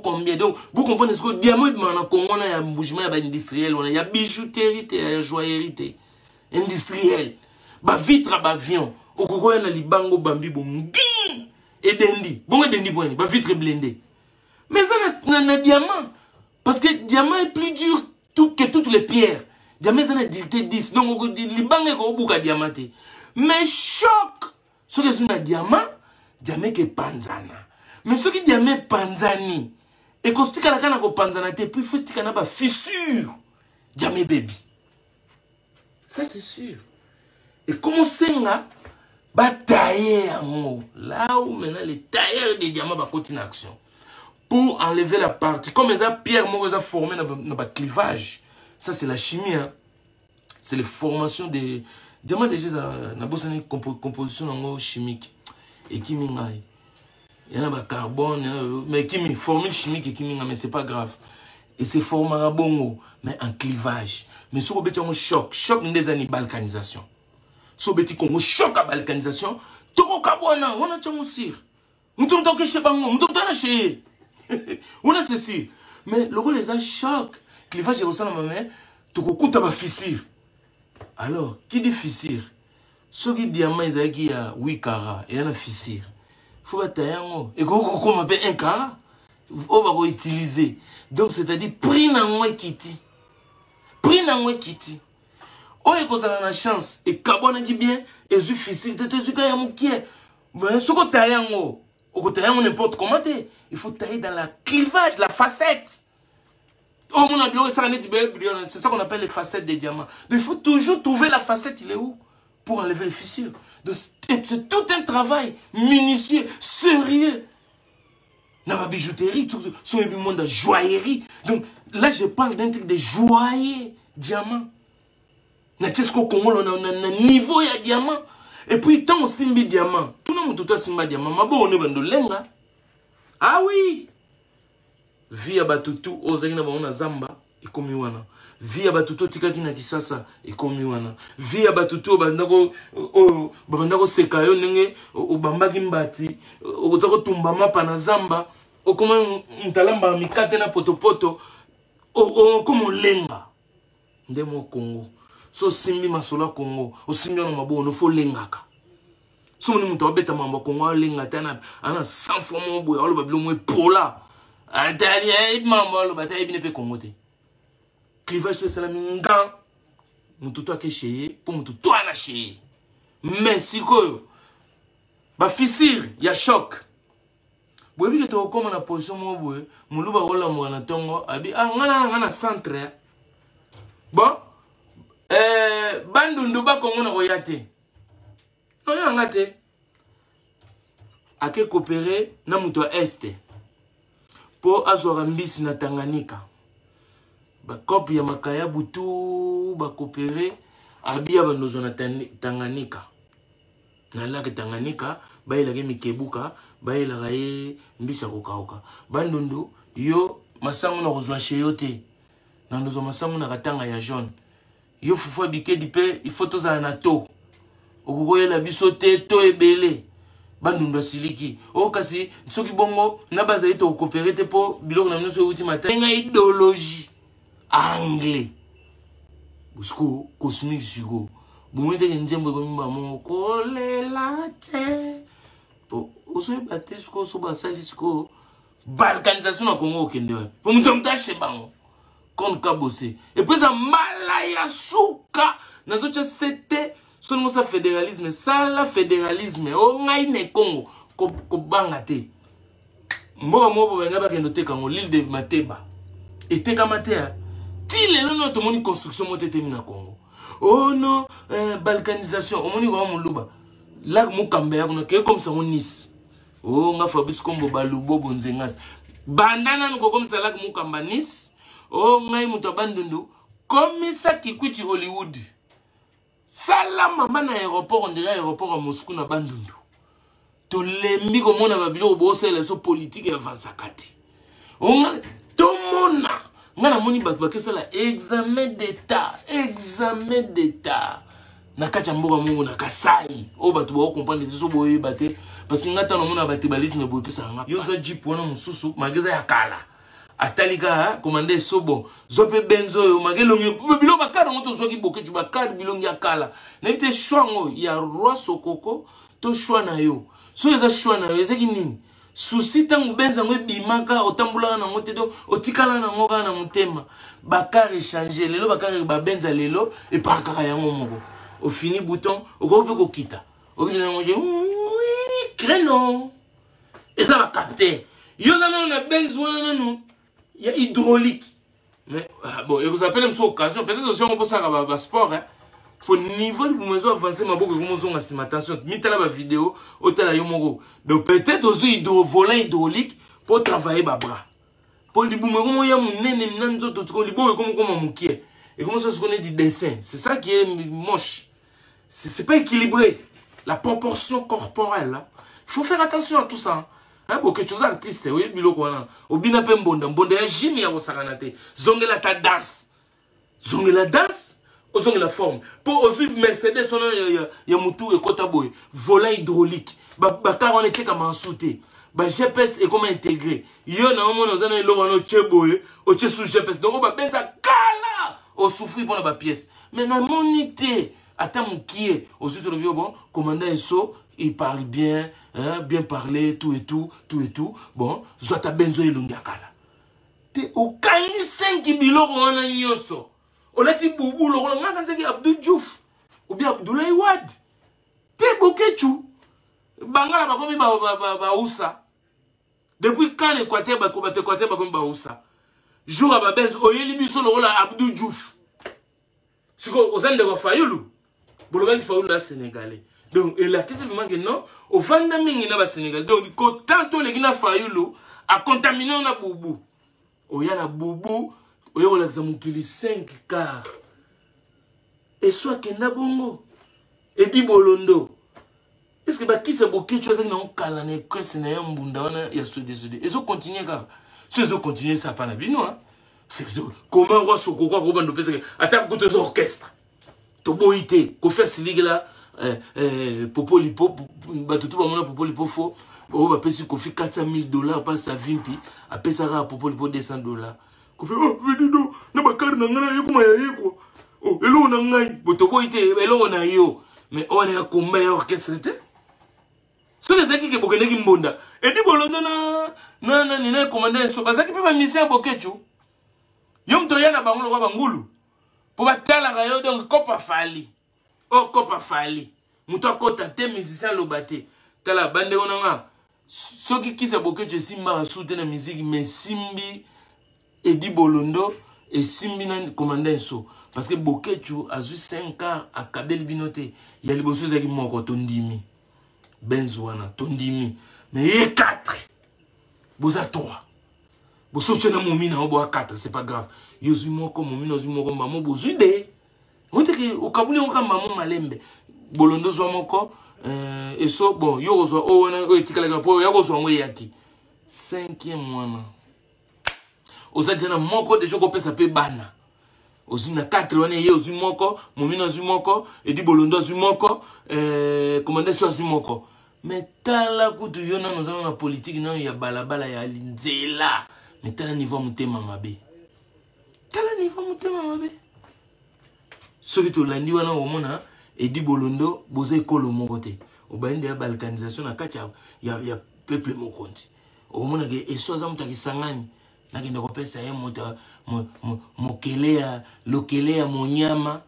Combien donc vous comprenez ce que diamant en Congo on a un mouvement industriel, on a ya bijouterie, ya joaillerie industriel, ba vitre ba avion, au Congo na libango bambi bon et dendi, bon dendi bon, ba vitre blindé. Mais ça na diamant parce que diamant est plus dur que toutes les pierres. Diamant ça na dureté 10. Donc libango ko buka diamanté. Mais choc, ce que c'est un diamant, diamant que panzana. Mais ce qui dit à panzani, et quand tu as la panzana, puis il faut que tu aies une fissure. Diamé baby. Ça c'est sûr. Et comment c'est là, tailler là où maintenant les tailleurs des diamants vont continuer en action. Pour enlever la partie. Comme les pierres ont formé dans le clivage. Ça c'est la chimie. Hein. C'est la formation des diamants déjà dans une composition chimique. Et qui m'engaille. Il y en a des carbone, mais qui une formule chimique et qui mais c'est pas grave. Et c'est formé à bongo, mais en clivage. Mais si vous avez un choc des années balkanisation. Si vous avez un choc à balkanisation, tout le carbone, on a un sir. On a un chez bango, on a un chez. On a ceci. Mais le rôle les a choc. Clivage est au sein de ma main, tout le coup tu as fissure. Alors, qui dit fissure? Ceux qui diamant, ils ont 8 carats et il y a une fissure. Il faut tailler et qu'on m'appelle un carat, on va utiliser. Donc c'est-à-dire prix na moi kiti. Prix na moi kiti. Oh et qu'on a la chance et carbone dit bien et je facile de te suivre à mon pied. Mais ce qu'on taille en haut, au côté n'importe comment il faut tailler dans la clivage, la facette. Oh mon avion c'est ça qu'on appelle les facettes des diamants. Donc il faut toujours trouver la facette, il est où? Pour enlever les fissures. C'est tout un travail minutieux, sérieux. Dans la bijouterie, sur le monde de joaillerie. Donc là, je parle d'un truc de joaillier, diamant. Dans le Congo, on a un niveau de diamant. Et puis, tant aussi mis diamant. Tout le monde tout a diamant. Mais bon, on est dans le lenga. Ah oui! Via Batutu, Ozagina, on a Zamba, et comme Yuana. Via Batutu tikaki na Kisasa ekomi wana. Via Batutu bandako sekayo nenge obambaki mbati ozako tumbama pana zamba okoma mtalamba mikate na potopoto okoma lenga ndemo Congo. So simbi masola Congo osimbi na mabo no fo lengaka. So moni muto abeta mamba Congo lenga tana ana 100 fois mon boy alo babilo mo pola. Atalia mamba alo bataye bine pe Congo te. Clivage c'est la minga. Mutu to akesheye pour mutu to anasheye. Mais si ko ba fissure ya choc. Boyebi ke to koma na position mo boye, muluba rola mo na tongo abi ngana centre. Bon bandundu ba Congo na koyate. No ya ngate. Ake coopérer na mutu este. Pour azora mbisi na Tanganyika. Ba copie ya makaya butu ba coopérer abia bandozo na Tanganyika. Na lake Tanganyika ba ilage mikebuka ba ilage mbisa kokauka. Bandundu yo masango na kozwa cheyote. Na ndozo masango na katanga ya jaune. Yo fufu bike dipe il faut toza na to. Okokoye la bisote to ebele. Bandundu siliki. O kasi soki bongo na baza ito coopérer te po biloko na minoso uti matanga idéologie. Anglais. Busco cosmique sugo. Bumete njembe ko mba mo ko le late. Po oso batte sko so ba salisko balkanisation na Congo kende wa. Po mutomta shebango. Kon kabose. Et puis ça malaya suka nazo cha c'était seulement ça fédéralisme, ça la fédéralisme. O ngai ne Congo. kobanga te mboka moko banga bakendo tekango l'île de Mateba etekama te ti lelo no tomoni construction mo tetemi na Congo. Oh non, balkanisation omoni ko moluba la mukamba ya kuna ke comme ça on Nice. Oh nga Fabrice Kombo balubo bonzengas bandana nko comme ça la mukamba Nice. Oh ngai muto bandundu comme ça Kikwiti Hollywood. Salama mana aéroport on dirait aéroport à Moscou na bandundu. To lembi ko mona babilo bo sele so politique avansakate. On to mona ngana moni bato bakesala examen d'état na kacha mboka mungu na Kasai o bato ba comprendre so boye baté parce que ngata na mona baté balisi na boye pesa nga yoza jeep wana mususu mageza ya kala atalika komande sobo zope benzo yo magelongi bilo bakara moto soki boke tu bakara bilongi ya kala na bite shwango ya roi sokoko to shwana yo so yeza shwana yo ezeki nini souci tangu benza ngwe bimaka otambula na ngote do otikala na ngoka na mutema bakare changer lelo bakare ba benza lelo et par kaka yango moko au fini bouton okope ko kita okina ngoje créneau et ça va capter yo na benzo wana no ya hydraulique mais bon et vous appelez monsieur occasion peut-être aussi on peut ça ba sport hein pour niveau du moins avancer ma beaucoup comme on a attention mitala ba vidéo otala yo moko donc peut-être aussi volant hydraulique pour travailler ba bras pour du boum comme ya munene nanzo to ko libo comme mukie et comment ça se connaît du dessin c'est ça qui est moche c'est pas équilibré la proportion corporelle là il faut faire attention à tout ça hein pour que tu sois artiste oui biloko wana obina pe mbonda ya gym ya osakana te zongela ta danse zongela danse osonge la forme pour aussi Mercedes son ya mutu et kota boy volant hydraulique ba car on était comme en sauté ba GPS est comment intégré yo na mo na lo wana cheboy o che sous GPS donc ba benza kala o souffrir pour la pièce mais na monité ata mukie aussi to le bon commandant eso il parle bien hein, bien parler tout et tout bon zota benzo elongi kala te o kanyi 5 biloko wana nyoso olati bubu lo ngaka nzeki Abdou Diouf ou bien Abdoulaye Wade te bokechu bangala bakomi ba usa depuis quand Équateur ba komi ba usa jour ba benz oyeli biso lo la Abdou Diouf siko ozande ko Fayulu boloba ki Fayulu la sénégalais donc et là qu'est-ce vraiment que non au fanda mingi na ba sénégalais donc ko tanto le gina Fayulu a contaminé na bubu oyana bubu oyo la mukili 5 quarts et soit que nabongo et di bolondo est-ce que ba qui se boké tu sais non kala ne kwese na mbunda wana ya sudi et so continuer car si so continuer ça pas na bino hein c'est comment roi sokoko ko bando pesa attaque ko tes orchestres to boité ko fait siligla popolipo ba tout ba mona popolipo fo o ba pesi ko fi $400,000 pas sa vimpi a pesa ra popolipo $200 oh vedido na bakari na ngana yeko ma yeko oh elo na ngai botobo ite elo na yo mais on est à combat orchestré so lesaki ke bokeneki mbonda et di bolondo na ni na commandant so bazaki pe ba mission bokechu yom to yana bangulo kwa bangulu po batala ga yo donc kopa fali oh kopa fali muto akota te musicien lobate tala bande onanga soki kisa bokechu simba soute na musique mais simbi et di bolondo et simbina commandant so parce que bokechu a eu 5 quarts à kabel binoté il y a les bossos qui moko tondimi benzwana tondimi mais il y a 4 boza 3 bosso chena momina obo a 4 c'est pas grave yozu moko momina yozu moko mamo bozu de on te que au kabuli on ka mamo malembe bolondo zo moko et so bon yo zo o wana o etikala ka po yo zo ngwe yaki 5e mwana ozadjana moko déjà ko pesa pe bana ozina 4 wana ye ozu moko momina ozu moko et di bolondo ozu moko commandant so ozu moko mais tala kutu yo na nozana na politique na ya balabala ya linzela mais tala niveau mutema mabe soki to landi wana omona et di bolondo boza ekolo moko te obande ya balkanisation na kati ya peuple mokonzi omona ke esoza mutaki sangani nakende kopesa ye moto lokele ya monyama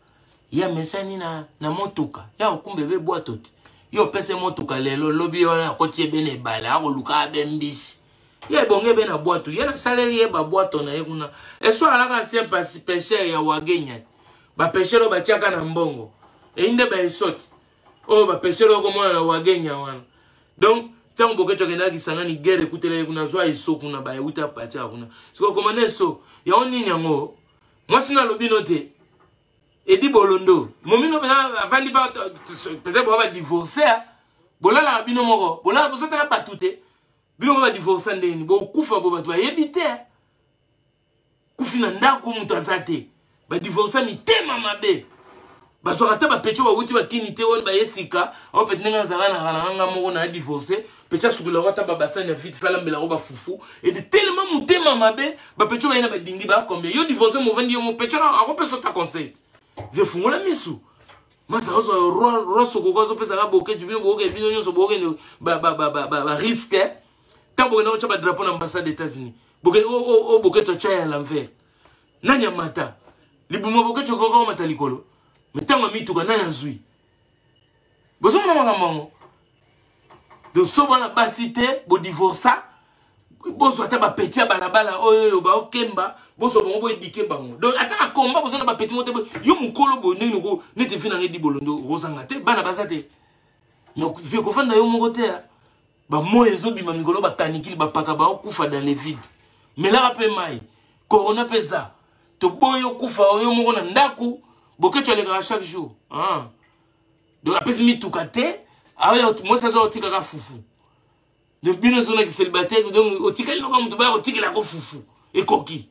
ya mesani na motoka ya okumbe be bwatoti Yo pese motuka lelo lobby wana kotie bene bala akoluka bembisi. Ye bonge bena boîte, ye na salaire ye ba boîte na ye kuna. Et so alaka ancien pêcheur ya Wagenya. Ba pêcheur ba tiaka na mbongo. Et inde ba esoti. Oh ba pêcheur ko mona na Wagenya wana. Donc tant boke chokenda ki sangani guerre kutele kuna zo iso kuna ba yuta patia kuna. Siko komane so, ya oni nyango. Moi sina lobi note. Et dit bolondo. Momino avandi ba peut-être on va divorcer. Bola la bino moko. Bola ko sotana pas touté. Bino va divorcer ndeni. Bo kufa bo batwa yebite. Kufi na ndako mutu azate. Ba divorcer mi tema mabe. Ba so rata ba pecho ba wuti ba kinite on ba yesika. O peut nenga zala na ranga moko na divorcer. Pecha sukula rata ba basana vite fala mbela roba fufu. Et de tellement mutema mabe, ba pecho ba ina ba dingi ba combien. Yo divorcer mo vandi yo mo pecho na a peso ta conseil. Ve fungola misu. Masa oso roso kokozo pesa ka boke tu bino boke bino nyoso boke ba risque. Tant boke na ocha ba drapeau na ambassade des États-Unis. Boke o boke to chaya l'envers. Nanya mata. Libumo boke chokoko mata likolo. Metanga mituka nana zui. Boso mona makambo. De soba na basité bo divorça. Boso ata ba petit balabala oyo ba okemba. Boso bongo edike bango. Donc ata na combat boso na ba petit mote yo mukolo bo nini ko nete fina ngedi bolondo rozanga te bana basate. Donc vie ko fanda yo moko te. Ba mo ezo bima mikolo ba tanikili ba paka ba okufa dans les vides. Mais là pe mai. Corona pesa. To boyo kufa yo moko na ndaku boke tchaleka chaque jour. Ah. Donc apesi mi tukate, ayo moi ça zo tika ka fufu. Donc bino zona ki célibataire donc otika ino ka mutu ba otika la ko fufu. Et koki.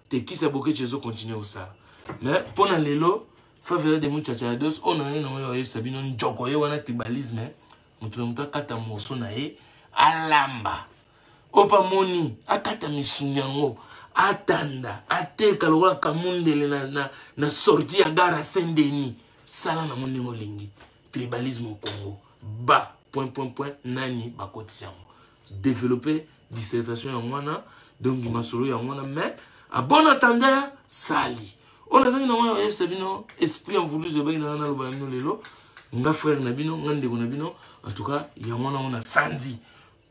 Te qui ça boke chezo continuer ça. Mais pendant lelo faveur de muchachados on a no yo sabino njoko yo wana tribalisme. Mutu kata moso na ye alamba. Opa moni akata misunyango. Atanda, ateka lokola kamundele na sortie ya gara Saint-Denis. Sala na mondengo lingi. Tribalisme au Congo. Ba, nani bakotisiamo. Développer dissertation ya mwana, donc masolo ya mwana, mais à bon entendeur, sali. On a dit na sabino esprit en voulu de bagi na loba lelo. Nga frère nabino, ngande nabino, en tout cas, ya mwana on a sandi.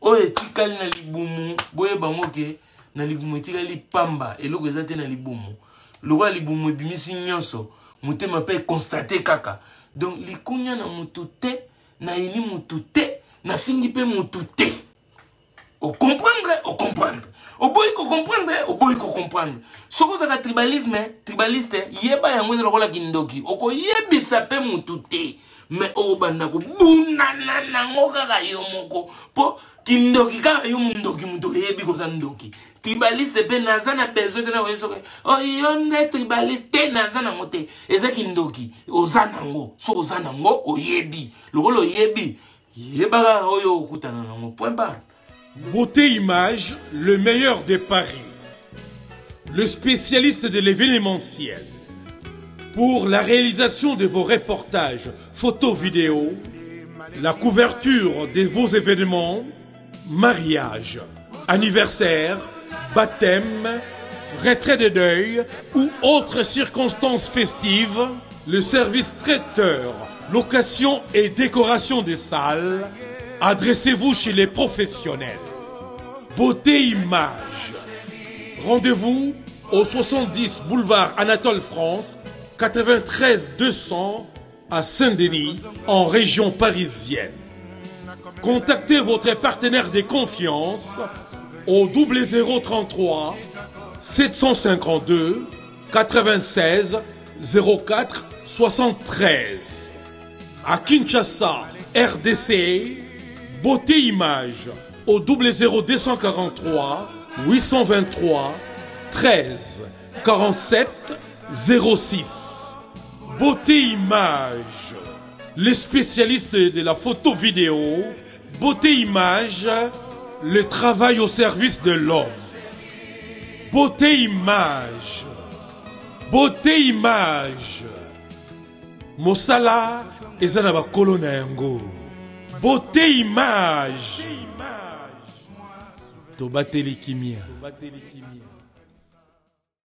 O etikali na libumu, boye bamoke. Na libumu etikali pamba eloko ezate na libumu lokwa libumu ebimisi nyonso mutema pe constater kaka donc likunya na mutute na ini mutute na fingi pe mutute o comprendre o boy ko comprendre soko za tribaliste yeba yango lokola kindoki oko yebisa pe mutute mais o banda ko bunana nango kaka yo moko po kindoki kaka yo mundoki muto yebi ko zandoki tribaliste pe nazana besoin de na weso o yonne tribaliste nazana mote eza kindoki ozanango so ozanango oyebi lokolo yebi yeba oyo okutana nango point barre. Beauté Image, le meilleur des paris, le spécialiste de l'événementiel. Pour la réalisation de vos reportages, photos, vidéos, la couverture de vos événements, mariage, anniversaire, baptême, retrait de deuil ou autres circonstances festives, le service traiteur, location et décoration des salles, adressez-vous chez les professionnels. Beauté Image. Rendez-vous au 70 boulevard Anatole France, 93 200 à Saint-Denis, en région parisienne. Contactez votre partenaire de confiance au 0033 752 96 04 73. À Kinshasa, RDC, Beauté Image au 00243 823 13 47 06. Beauté Image, les spécialistes de la photo vidéo. Beauté Image, le travail au service de l'homme. Beauté Image, Beauté Image, Mosala ezana ba kolona yango. Beauté Image, Tobateli Kimia.